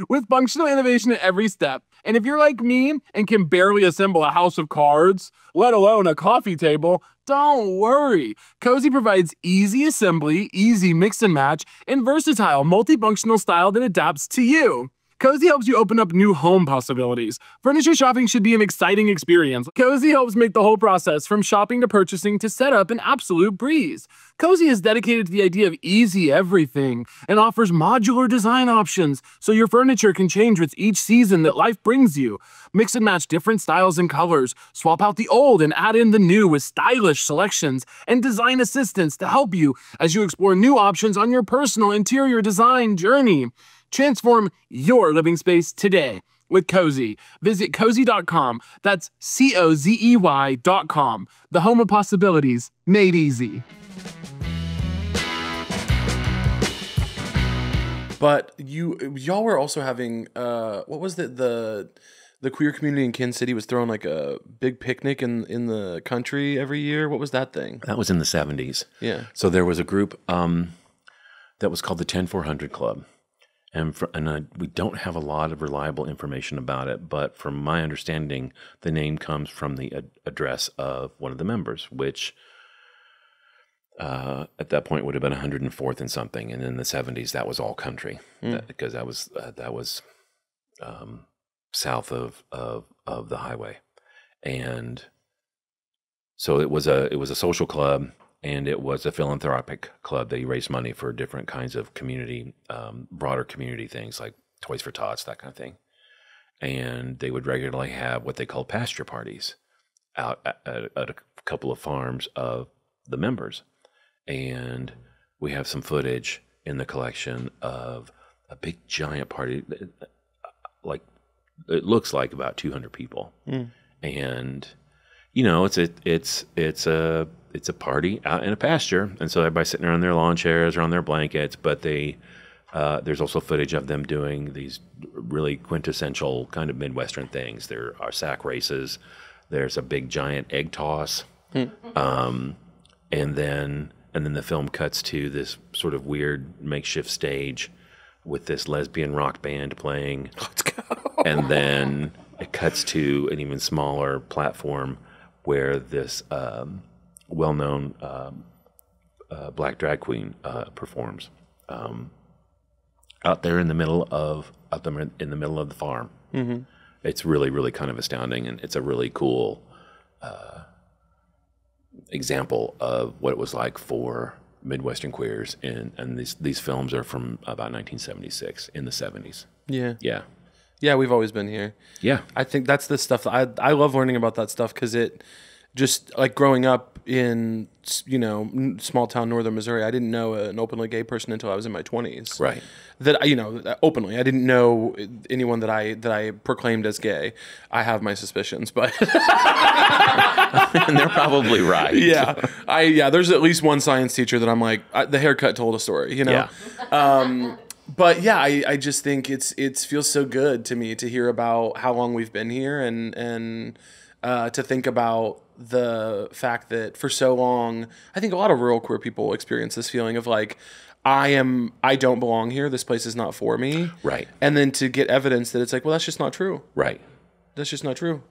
With functional innovation at every step. And if you're like me and can barely assemble a house of cards, let alone a coffee table, don't worry. Cozy provides easy assembly, easy mix and match, and versatile multifunctional style that adapts to you. Cozy helps you open up new home possibilities. Furniture shopping should be an exciting experience. Cozy helps make the whole process from shopping to purchasing to setup an absolute breeze. Cozy is dedicated to the idea of easy everything and offers modular design options so your furniture can change with each season that life brings you. Mix and match different styles and colors. Swap out the old and add in the new with stylish selections and design assistance to help you as you explore new options on your personal interior design journey. Transform your living space today with Cozy. Visit cozy.com. That's COZEY.com. The home of possibilities made easy. But y'all were also having what was the queer community in Kansas City was throwing like a big picnic in the country every year. What was that thing? That was in the 70s. Yeah. So there was a group that was called the 10400 Club. And we don't have a lot of reliable information about it, but from my understanding, the name comes from the address of one of the members, which at that point would have been 104th and something. And in the 70s, that was all country, because that was south of the highway. And so it was a social club. And it was a philanthropic club. They raised money for different kinds of community, broader community things like Toys for Tots, that kind of thing. And they would regularly have what they called pasture parties out at a couple of farms of the members. And we have some footage in the collection of a big giant party, like it looks like about 200 people. And you know, it's a party out in a pasture, and so everybody's sitting around their lawn chairs or on their blankets. But there's also footage of them doing these really quintessential kind of Midwestern things. There are sack races. There's a big giant egg toss, and then the film cuts to this sort of weird makeshift stage with this lesbian rock band playing. Let's go. And then it cuts to an even smaller platform where this well-known black drag queen performs out there in the middle of the farm. Mm-hmm. It's really, really kind of astounding, and it's a really cool example of what it was like for Midwestern queers. And these films are from about 1976 in the 70s. Yeah. Yeah. Yeah, we've always been here. Yeah. I think that's the stuff I love learning about that stuff because it just like growing up in, small town northern Missouri. I didn't know an openly gay person until I was in my 20s. Right. That, openly. I didn't know anyone that I proclaimed as gay. I have my suspicions, but And they're probably right. there's at least one science teacher that I'm like, the haircut told a story, Yeah. But yeah, I just think it feels so good to me to hear about how long we've been here and to think about the fact that for so long, I think a lot of rural queer people experience this feeling of like, I don't belong here. This place is not for me. Right. And then to get evidence that it's like, well, that's just not true. Right. That's just not true.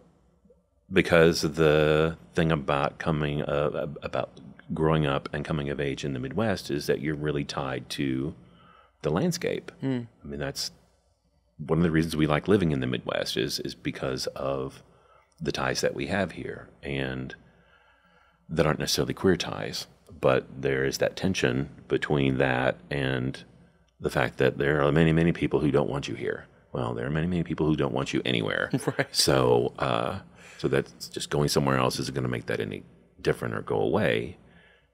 Because the thing about about growing up and coming of age in the Midwest is that you're really tied to the landscape. I mean, that's one of the reasons we like living in the Midwest is because of the ties that we have here, and that aren't necessarily queer ties, but there is that tension between that and the fact that there are many, many people who don't want you here. Well, there are many, many people who don't want you anywhere. Right. So, so that's just going somewhere else isn't going to make that any different or go away.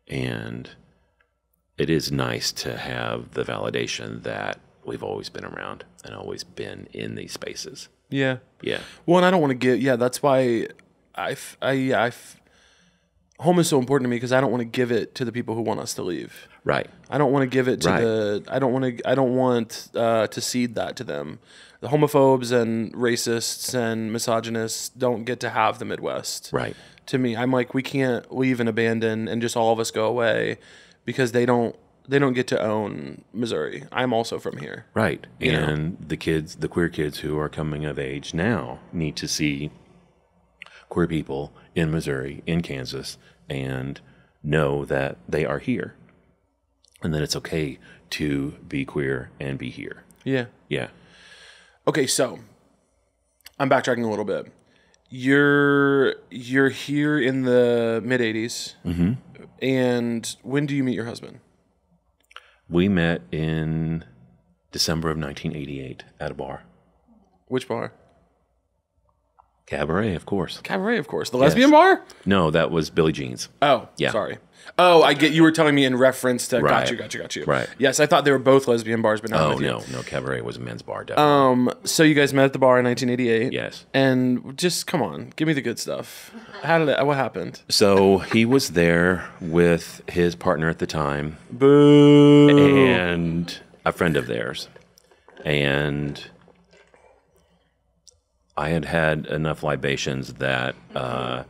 And it is nice to have the validation that we've always been around and always been in these spaces. Yeah. Yeah. Well, and I don't want to get, that's why home is so important to me, because I don't want to give it to the people who want us to leave. Right. I don't want to give it to Right. I don't want to cede that to them. The homophobes and racists and misogynists don't get to have the Midwest. Right. To me, I'm like, we can't leave and abandon and just all of us go away because they don't get to own Missouri. I'm also from here. Right. You know? And the queer kids who are coming of age now need to see queer people in Missouri, in Kansas, and know that they are here and that it's okay to be queer and be here. Yeah. Yeah. Okay, so I'm backtracking a little bit. You're here in the mid '80s, and when do you meet your husband? We met in December of 1988 at a bar. Which bar? Cabaret, of course. Cabaret, of course. The lesbian bar? No, that was Billie Jean's. Oh, Yeah. sorry. Oh, I get. You were telling me in reference to. Right. Got you. Right. Yes, I thought they were both lesbian bars, but not. Oh, with you. no, Cabaret was a men's bar, definitely. So you guys met at the bar in 1988. Yes. And just come on, give me the good stuff. What happened? So he was there with his partner at the time Boo. and a friend of theirs. And I had had enough libations that I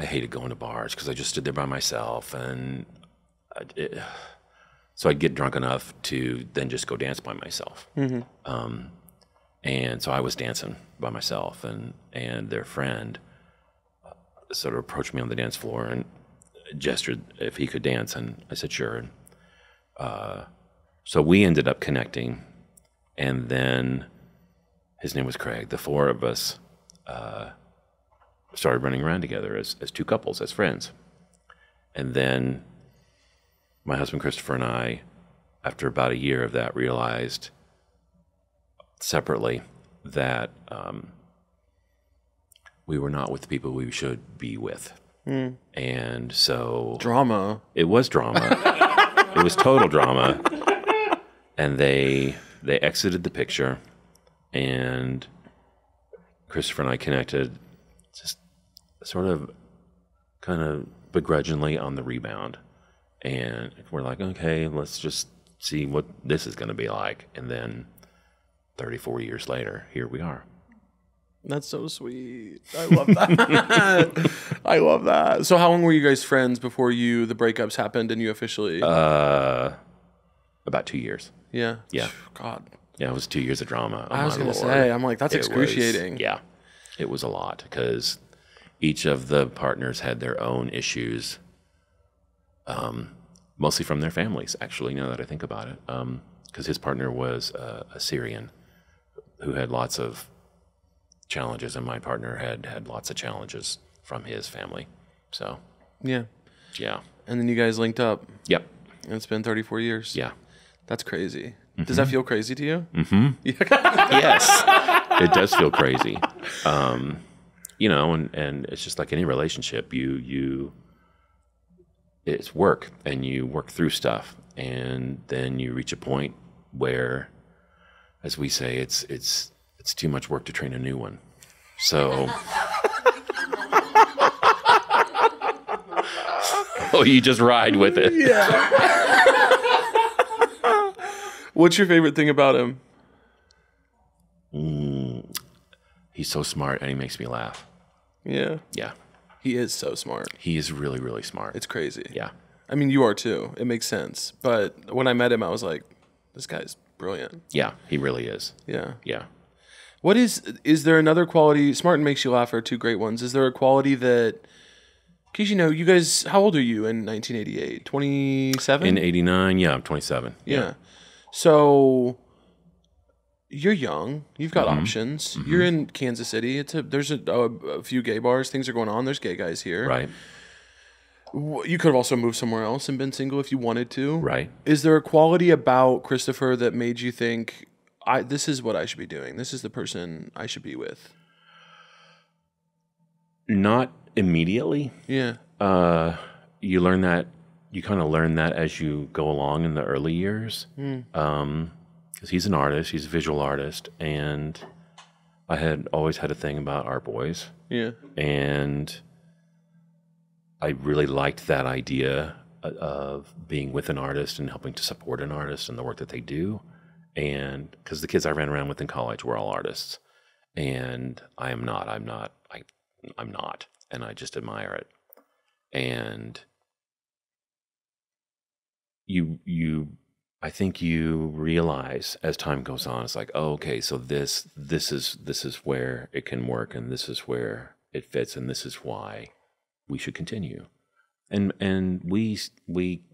hated going to bars because I just stood there by myself, and so I'd get drunk enough to then just go dance by myself. And so I was dancing by myself, and their friend sort of approached me on the dance floor and gestured if he could dance, and I said sure. So we ended up connecting, and then his name was Craig. The four of us started running around together as two couples, as friends. And then my husband Christopher and I, after about a year of that, realized separately that we were not with the people we should be with. And so Drama. it was drama. It was total drama. And they exited the picture, and Christopher and I connected just sort of kind of begrudgingly on the rebound. And we're like, okay, let's just see what this is going to be like. And then 34 years later, here we are. That's so sweet. I love that. I love that. So how long were you guys friends before the breakups happened and you officially? About 2 years. Yeah. Yeah. God. Yeah, it was 2 years of drama. I was going to say, I'm like, that's excruciating. Yeah, it was a lot because each of the partners had their own issues, mostly from their families, actually, now that I think about it. Because his partner was a Syrian who had lots of challenges, and my partner had lots of challenges from his family. So, Yeah. yeah. And then you guys linked up, Yep. and it's been 34 years. Yeah. That's crazy. Does that feel crazy to you? Yes. It does feel crazy. you know, and it's just like any relationship. It's work, and you work through stuff, and then you reach a point where, as we say, it's too much work to train a new one. So, oh, you just ride with it. What's your favorite thing about him? He's so smart, and he makes me laugh. Yeah. Yeah, He is so smart. he is really, really smart. It's crazy. Yeah. I mean, you are too. It makes sense. But when I met him, I was like, this guy's brilliant. Yeah, he really is. Yeah. Yeah. What is there another quality? Smart and makes you laugh are two great ones. Is there a quality that, because, you know, you guys, how old are you in 1988? 27? In 89, yeah, I'm 27. Yeah. So you're young. You've got Mm-hmm. options. You're in Kansas City. There's a few gay bars. Things are going on. There's gay guys here. Right, You could have also moved somewhere else and been single if you wanted to. right. Is there a quality about Christopher that made you think, this is what I should be doing? This is the person I should be with? Not immediately. Yeah. You learn that, you kind of learn that as you go along in the early years. Because he's an artist, he's a visual artist, and I had always had a thing about art boys. Yeah. And I really liked that idea of being with an artist and helping to support an artist and the work that they do. And because the kids I ran around with in college were all artists, and I'm not, and I just admire it. And I think you realize as time goes on, it's like, oh, okay, so this is where it can work, and this is where it fits, and this is why we should continue. And we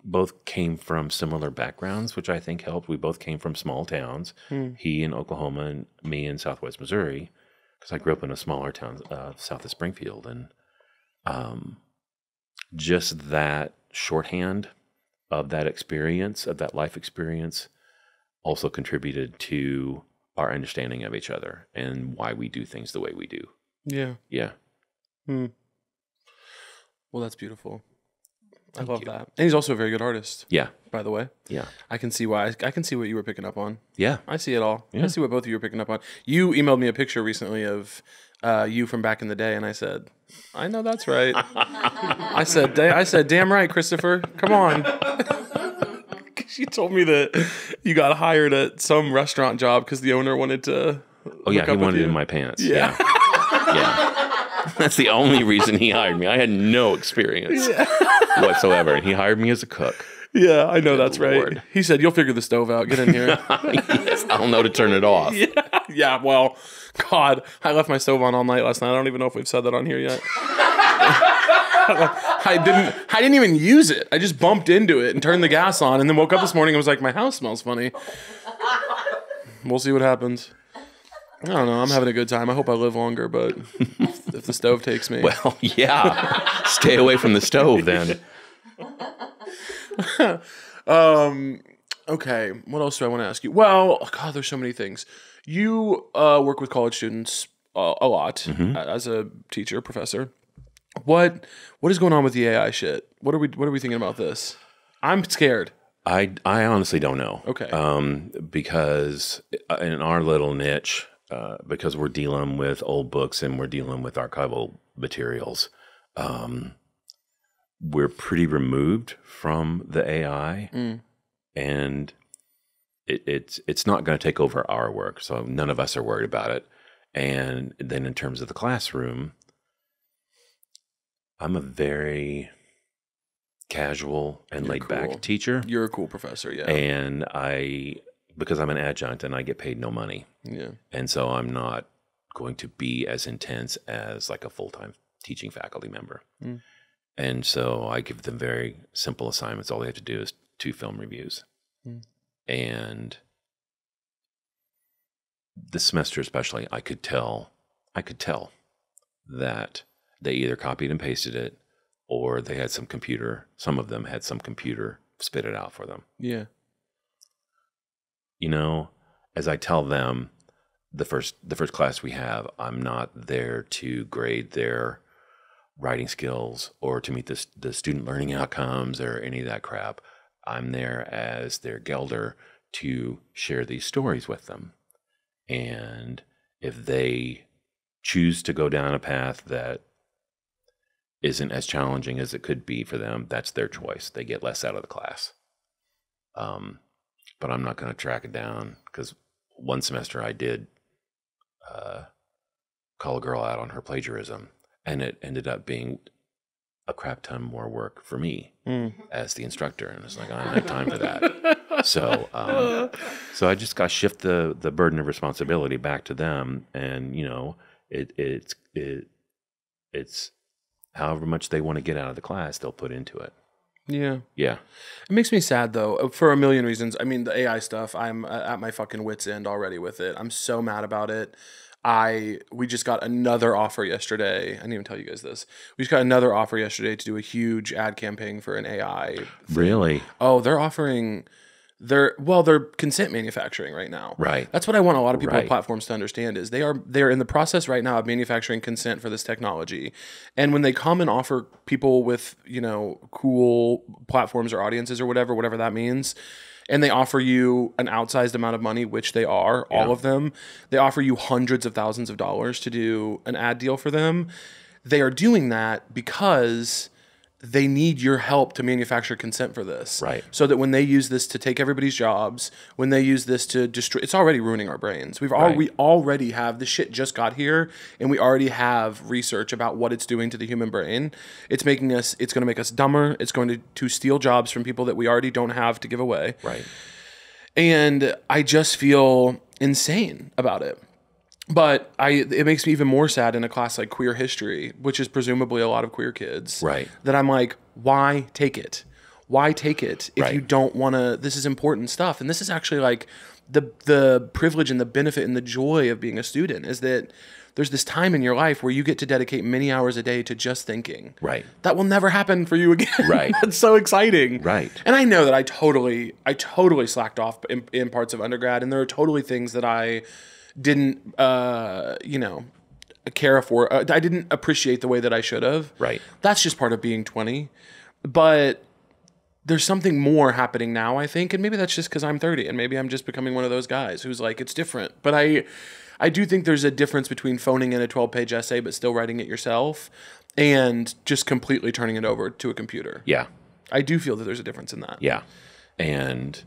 both came from similar backgrounds, which I think helped. We both came from small towns. He in Oklahoma and me in Southwest Missouri, because I grew up in a smaller town south of Springfield. And just that shorthand of that experience, of that life experience, also contributed to our understanding of each other and why we do things the way we do. Yeah. Yeah. Well, that's beautiful. I love that. And he's also a very good artist, Yeah. by the way. Yeah. I can see why. I can see what you were picking up on. Yeah. I see it all. Yeah. I see what both of you were picking up on. You emailed me a picture recently of you from back in the day, and I said, I know that's right. I said, damn right, Christopher. Come on. She told me that you got hired at some restaurant job because the owner wanted to. Oh, yeah. hook He up with wanted it you. in my pants. Yeah. Yeah. That's the only reason he hired me. I had no experience whatsoever. And he hired me as a cook. Yeah, I know that's right. Lord. He said, you'll figure the stove out. Get in here. Yes, I don't know to turn it off. Yeah, well, God, I left my stove on all night last night. I don't even know if we've said that on here yet. I didn't even use it. I just bumped into it and turned the gas on, and then woke up this morning and was like, my house smells funny. We'll see what happens. I don't know. I'm having a good time. I hope I live longer, but if the stove takes me. Well, yeah. Stay away from the stove then. Okay, what else do I want to ask you? Well, God, there's so many things. You work with college students a lot as a teacher, professor. What is going on with the AI shit? What are we thinking about this? I'm scared. I honestly don't know. Okay. Because in our little niche, because we're dealing with old books and we're dealing with archival materials, we're pretty removed from the AI, and it's not going to take over our work. So none of us are worried about it. And then in terms of the classroom, I'm a very casual and laid back cool. teacher. You're a cool professor, yeah. And because I'm an adjunct and I get paid no money. Yeah. And so I'm not going to be as intense as like a full-time teaching faculty member. And so I give them very simple assignments. All they have to do is 2 film reviews. And this semester especially, I could tell that they either copied and pasted it or they had some of them had some computer spit it out for them. Yeah. You know, as I tell them, the first class we have, I'm not there to grade their writing skills or to meet the student learning outcomes or any of that crap. I'm there as their gelder to share these stories with them. And if they choose to go down a path that isn't as challenging as it could be for them, that's their choice. They get less out of the class. But I'm not going to track it down, because one semester I did call a girl out on her plagiarism, and it ended up being a crap ton more work for me as the instructor. And it's like, I don't have time for that. So I just got to shift the burden of responsibility back to them. And, you know, it's however much they want to get out of the class, they'll put into it. Yeah. Yeah. It makes me sad, though, for a million reasons. I mean, the AI stuff, I'm at my fucking wit's end already with it. I'm so mad about it. We just got another offer yesterday. I didn't even tell you guys this. We just got another offer yesterday to do a huge ad campaign for an AI thing. Really? Oh, they're offering... They're consent manufacturing right now. Right. That's what I want a lot of people Right. at platforms to understand is they're in the process right now of manufacturing consent for this technology. And when they come and offer people with, you know, cool platforms or audiences or whatever that means, and they offer you an outsized amount of money, which they are, all of them, they offer you hundreds of thousands of dollars to do an ad deal for them. They are doing that because they need your help to manufacture consent for this. Right. So that when they use this to take everybody's jobs, when they use this to destroy, it's already ruining our brains. We already have, the shit just got here, and we already have research about what it's doing to the human brain. It's going to make us dumber. It's going to steal jobs from people that we already don't have to give away. Right. And I just feel insane about it. But it makes me even more sad in a class like queer history, which is presumably a lot of queer kids. Right. That I'm like, why take it? Why take it if Right. you don't want to? This is important stuff. And this is actually like the privilege and the benefit and the joy of being a student is that there's this time in your life where you get to dedicate many hours a day to just thinking. Right. That will never happen for you again. Right. That's so exciting. Right. And I know that I totally slacked off in parts of undergrad, and there are totally things that I didn't, care for. I didn't appreciate the way that I should have. Right. That's just part of being 20. But there's something more happening now, I think. And maybe that's just because I'm 30, and maybe I'm just becoming one of those guys who's like, it's different. But I do think there's a difference between phoning in a 12-page essay but still writing it yourself and just completely turning it over to a computer. Yeah. I do feel that there's a difference in that. Yeah. And,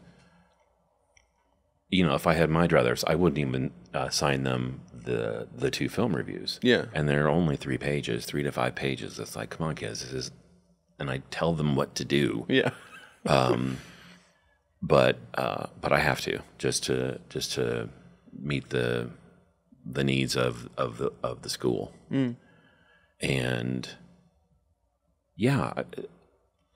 you know, if I had my druthers, I wouldn't even sign them the 2 film reviews. Yeah. And they're only 3 pages, 3 to 5 pages. It's like, come on, kids, this is, and I tell them what to do. Yeah. But I have to just to meet the needs of the school. And yeah,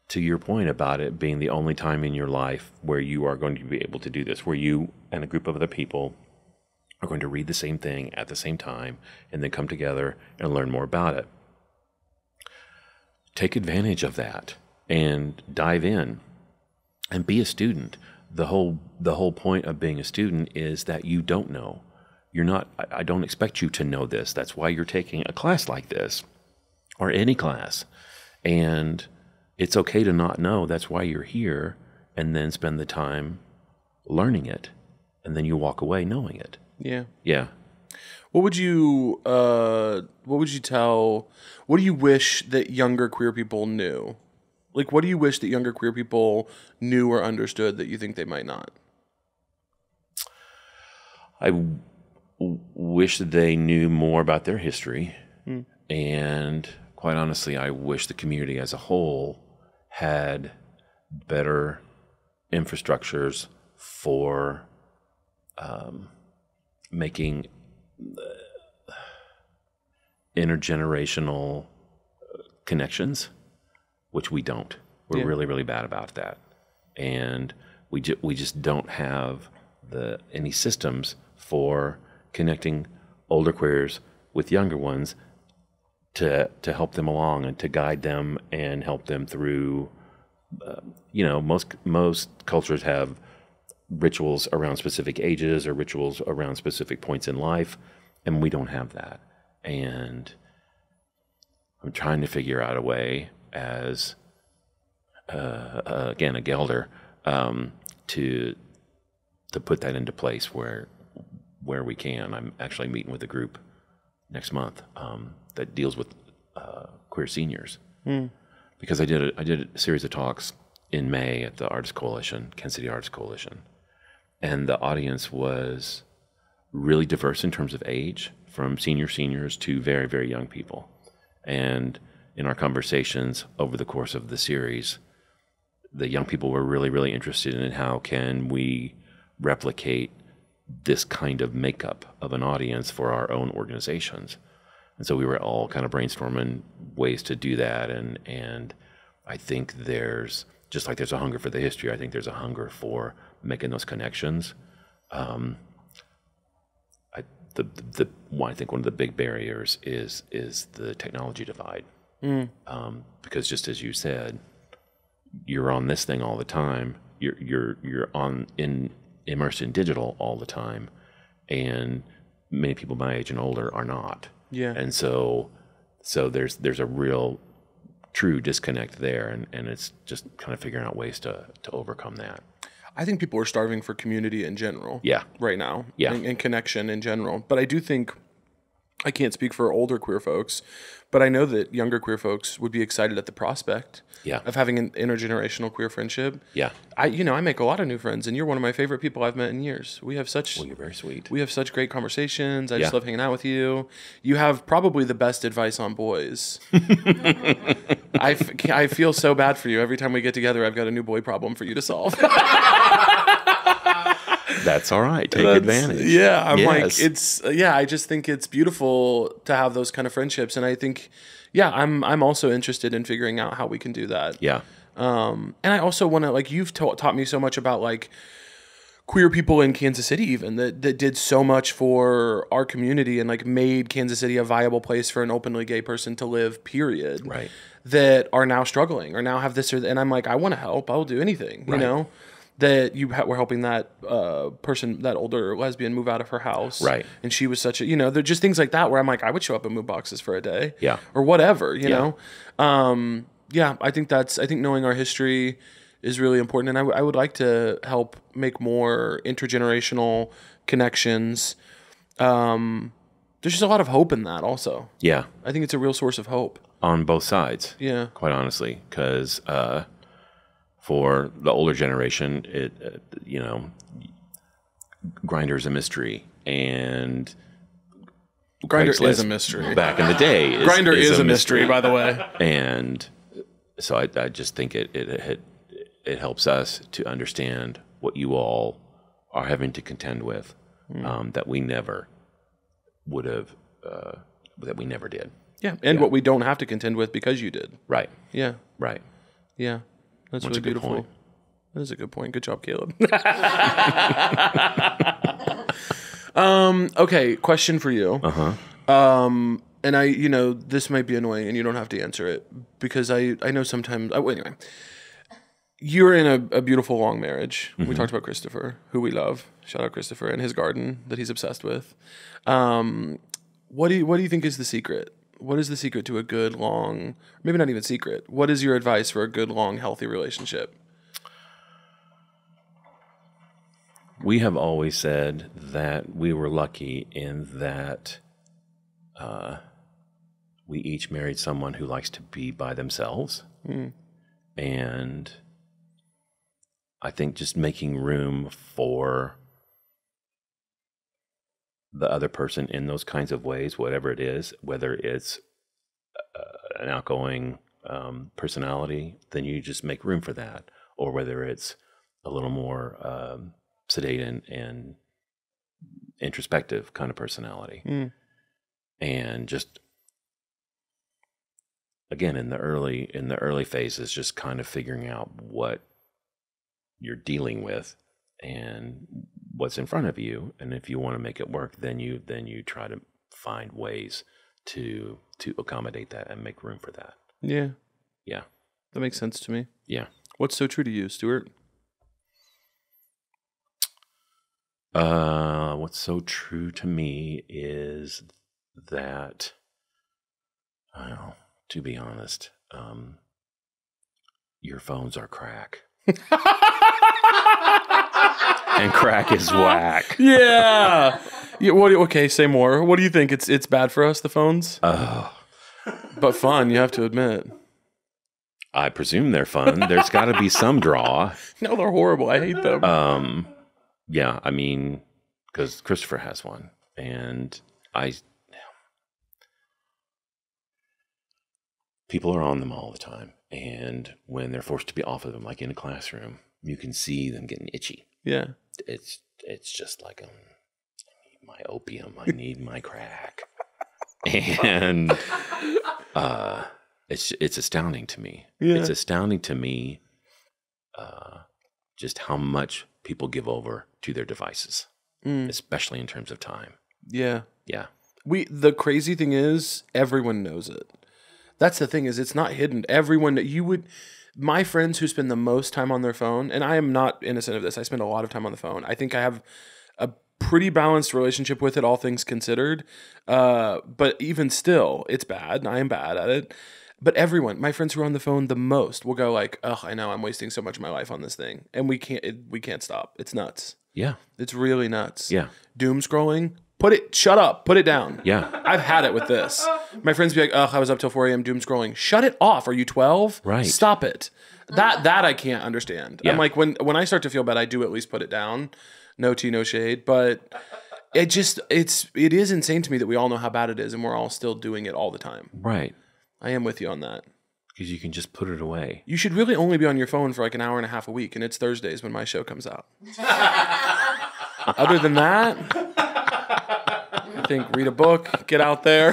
to your point about it being the only time in your life where you are going to be able to do this, where you and a group of other people are going to read the same thing at the same time and then come together and learn more about it. Take advantage of that and dive in and be a student. The whole point of being a student is that you don't know. I don't expect you to know this. That's why you're taking a class like this or any class. And it's okay to not know. That's why you're here, and then spend the time learning it. And then you walk away knowing it. Yeah. Yeah. What do you wish that younger queer people knew? Like, what do you wish that younger queer people knew or understood that you think they might not? I wish that they knew more about their history. And quite honestly, I wish the community as a whole had better infrastructures for making intergenerational connections, which we don't. We're really, really bad about that. And we just don't have any systems for connecting older queers with younger ones to help them along and to guide them and help them through. Most cultures have rituals around specific ages or rituals around specific points in life, and we don't have that. And I'm trying to figure out a way as, again, a Gelder, to put that into place where we can. I'm actually meeting with a group next month that deals with queer seniors, because I did a series of talks in May at the Artists Coalition, Kansas City Artists Coalition, and the audience was really diverse in terms of age, from seniors to very, very young people. And in our conversations over the course of the series, the young people were really, really interested in how can we replicate this kind of makeup of an audience for our own organizations. And so we were all kind of brainstorming ways to do that. And I think there's, just like there's a hunger for the history, I think there's a hunger for making those connections. I think one of the big barriers is the technology divide. Because just as you said, you're on this thing all the time. You're immersed in digital all the time, and many people my age and older are not. Yeah. And so there's a real true disconnect there, and it's just kind of figuring out ways to overcome that. I think people are starving for community in general. Yeah. Right now. Yeah. And connection in general. But I do think, I can't speak for older queer folks, but I know that younger queer folks would be excited at the prospect of having an intergenerational queer friendship. Yeah. I make a lot of new friends, and you're one of my favorite people I've met in years. We have such Well, you're very sweet. We have such great conversations. I just Yeah. love hanging out with you. You have probably the best advice on boys. I feel so bad for you. Every time we get together, I've got a new boy problem for you to solve. That's all right. Take advantage. Yeah, I'm Yes. I just think it's beautiful to have those kind of friendships, and I think, I'm also interested in figuring out how we can do that. Yeah. And I also want to, like, you've taught me so much about, like, queer people in Kansas City even that did so much for our community and, like, made Kansas City a viable place for an openly gay person to live, period. Right. That are now struggling or now have this and I'm like, I want to help. I'll do anything, you Right. know? That we're helping that person, that older lesbian, move out of her house. Right. And she was such a, they're just things like that where I'm like, I would show up and move boxes for a day. Yeah. Or whatever, you Yeah. know? I think knowing our history is really important. And I would like to help make more intergenerational connections. There's just a lot of hope in that also. Yeah. I think it's a real source of hope. On both sides. Yeah. Quite honestly, because for the older generation, Grindr is a mystery, and Grindr is Craigslist a mystery. back in the day. Grindr is a mystery, by the way. And so I just think it helps us to understand what you all are having to contend with, that we never would have, that we never did. Yeah, and what we don't have to contend with because you did. Right. Yeah, Right. yeah. That's That's really a good beautiful. point. That is a good point. Good job, Caleb. Okay, question for you. And this might be annoying, and you don't have to answer it because I know sometimes. Anyway, you're in a beautiful long marriage. We talked about Christopher, who we love. Shout out Christopher and his garden that he's obsessed with. What do you think is the secret? What is the secret to a good, long, maybe not even secret? What is your advice for a good, long, healthy relationship? We have always said that we were lucky in that we each married someone who likes to be by themselves. And I think just making room for the other person in those kinds of ways, whatever it is, whether it's an outgoing personality, then you just make room for that, or whether it's a little more sedate and introspective kind of personality. And just again in the early phases, just kind of figuring out what you're dealing with and what's in front of you, and if you want to make it work, then you try to find ways to accommodate that and make room for that. Yeah, Yeah. that makes sense to me. Yeah. What's so true to you, Stuart? What's so true to me is that, well, to be honest, your phones are crack. And crack is whack. Yeah. Okay, say more. What do you think? It's bad for us, the phones? Oh, But fun, you have to admit. I presume they're fun. There's got to be some draw. No, they're horrible. I hate them. Yeah, I mean, because Christopher has one, and people are on them all the time, and when they're forced to be off of them, like in a classroom, you can see them getting itchy. Yeah. It's just like I need my opium, I need my crack, and it's astounding to me. Yeah. It's astounding to me, just how much people give over to their devices, especially in terms of time. Yeah. Yeah. The crazy thing is, everyone knows it. That's the thing, is it's not hidden. Everyone, my friends who spend the most time on their phone, and I am not innocent of this, I spend a lot of time on the phone. I think I have a pretty balanced relationship with it, all things considered. But even still, it's bad. I am bad at it. But everyone, my friends who are on the phone the most, will go like, "Oh, I know, I'm wasting so much of my life on this thing," and we can't stop. It's nuts. Yeah. It's really nuts. Yeah. Doom scrolling. Shut up. Put it down. Yeah. I've had it with this. My friends be like, "Oh, I was up till 4 a.m. doom scrolling." Shut it off. Are you 12? Right. Stop it. That I can't understand. Yeah. I'm like, when I start to feel bad, I do at least put it down. No tea, no shade. But it is insane to me that we all know how bad it is, and we're all still doing it all the time. Right. I am with you on that. Because you can just put it away. You should really only be on your phone for like an hour and a half a week, and it's Thursdays when my show comes out. Other than that, I think read a book, get out there.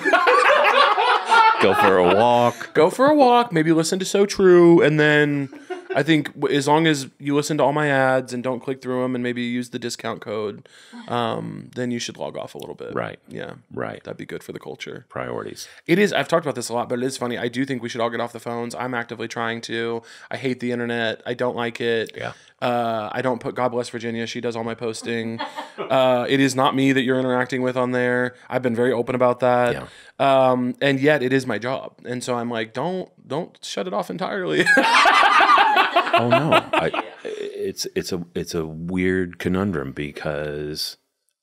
Go for a walk. Go for a walk, maybe listen to So True, and then I think as long as you listen to all my ads and don't click through them and maybe use the discount code, then you should log off a little bit. Right. Yeah. Right. That'd be good for the culture. Priorities. It is. I've talked about this a lot, but it is funny. I do think we should all get off the phones. I'm actively trying to. I hate the internet. I don't like it. Yeah. I don't put God bless Virginia. She does all my posting. It is not me that you're interacting with on there. I've been very open about that. Yeah. And yet it is my job. And so I'm like, don't shut it off entirely. Oh no. It's a weird conundrum because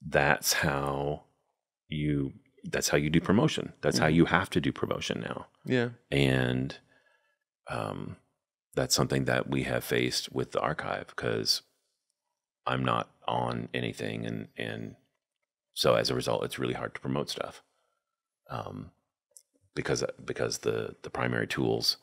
that's how you do promotion. That's how you have to do promotion now. Yeah. And that's something that we have faced with the archive because I'm not on anything, and so as a result, it's really hard to promote stuff. Because the primary tools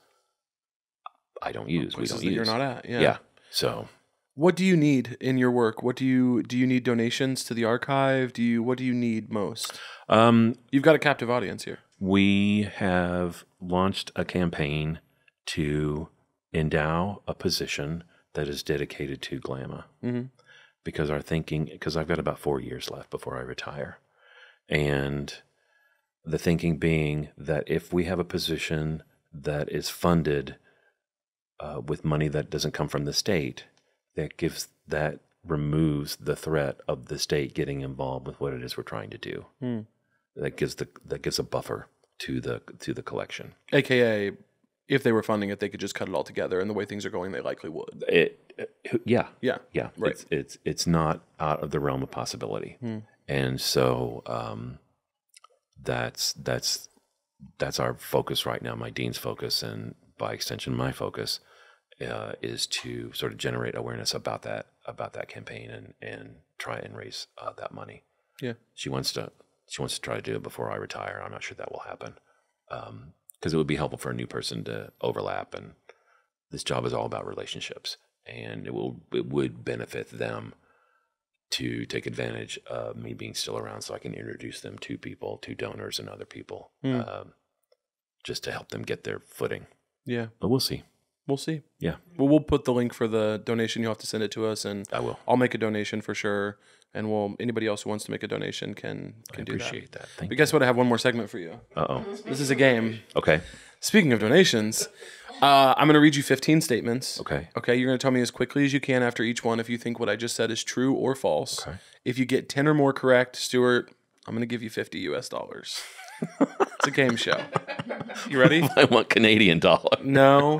I don't use. We Places don't that use. you're not at. Yeah. Yeah. So what do you need in your work? Do you need donations to the archive? What do you need most? You've got a captive audience here. we have launched a campaign to endow a position that is dedicated to GLAMA. Mm-hmm. Because I've got about 4 years left before I retire. And the thinking being that if we have a position that is funded with money that doesn't come from the state, that removes the threat of the state getting involved with what it is we're trying to do. Mm. That gives a buffer to the collection. AKA, if they were funding it, they could just cut it all together, and the way things are going, they likely would. Yeah. Right. It's not out of the realm of possibility, and so that's our focus right now. My dean's focus, and by extension, my focus is to sort of generate awareness about that campaign and try and raise that money. Yeah, she wants to try to do it before I retire. I'm not sure that will happen. Because it would be helpful for a new person to overlap, and this job is all about relationships, and it would benefit them to take advantage of me being still around, so I can introduce them to people, to donors and other people, just to help them get their footing. Yeah, but we'll see. We'll see. Yeah. Well, we'll put the link for the donation. You'll have to send it to us, and I will. I'll make a donation for sure. And anybody else who wants to make a donation can do that. I appreciate that. But guess what? I have one more segment for you. Uh-oh. This is a game. Okay. Speaking of donations, I'm going to read you 15 statements. Okay. Okay, you're going to tell me as quickly as you can after each one if you think what I just said is true or false. Okay. If you get 10 or more correct, Stuart, I'm going to give you $50 US. It's a game show. You ready? I want Canadian dollar. No.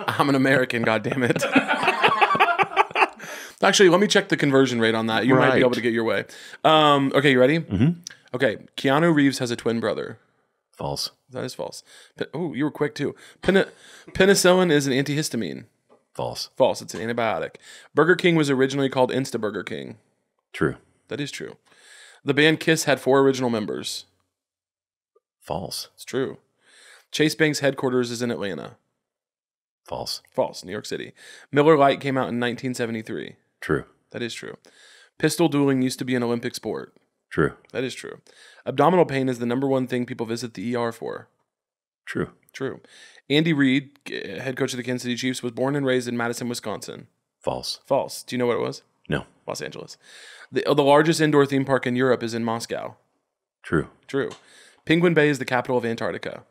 I'm an American, goddammit. Actually, let me check the conversion rate on that. You might be Right. able to get your way. Okay, you ready? Mm-hmm. Okay, Keanu Reeves has a twin brother. False. That is false. Oh, you were quick too. Penicillin is an antihistamine. False. False. It's an antibiotic. Burger King was originally called Insta Burger King. True. That is true. The band Kiss had 4 original members. False. It's true. Chase Bank's headquarters is in Atlanta. False. False. New York City. Miller Lite came out in 1973. True. That is true. Pistol dueling used to be an Olympic sport. True. That is true. Abdominal pain is the number one thing people visit the ER for. True. True. Andy Reid, head coach of the Kansas City Chiefs, was born and raised in Madison, Wisconsin. False. False. Do you know what it was? No. Los Angeles. The largest indoor theme park in Europe is in Moscow. True. True. Penguin Bay is the capital of Antarctica.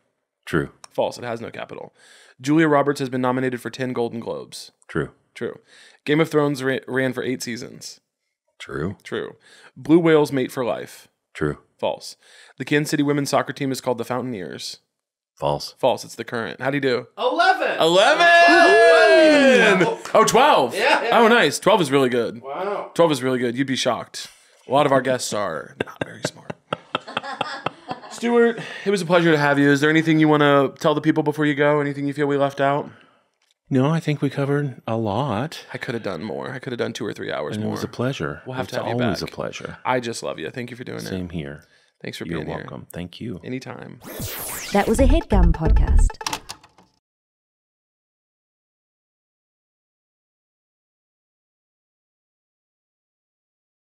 True. False. It has no capital. Julia Roberts has been nominated for 10 Golden Globes. True. True. Game of Thrones ran for 8 seasons. True. True. Blue whales mate for life. True. False. The Kansas City women's soccer team is called the Fountainers. False. False. It's the current. How'd he do? 11. 11! Oh, 12. Yeah. Oh, nice. 12 is really good. Wow. 12 is really good. You'd be shocked. A lot of our guests are not very smart. Stuart, it was a pleasure to have you. Is there anything you want to tell the people before you go? Anything you feel we left out? No, I think we covered a lot. I could have done more. I could have done 2 or 3 hours And more. it was a pleasure. We'll have to It's have you always back. a pleasure. I just love you. Thank you for doing it. Same here. Thanks for You're being here. welcome. Thank you. Anytime. That was a headgum podcast.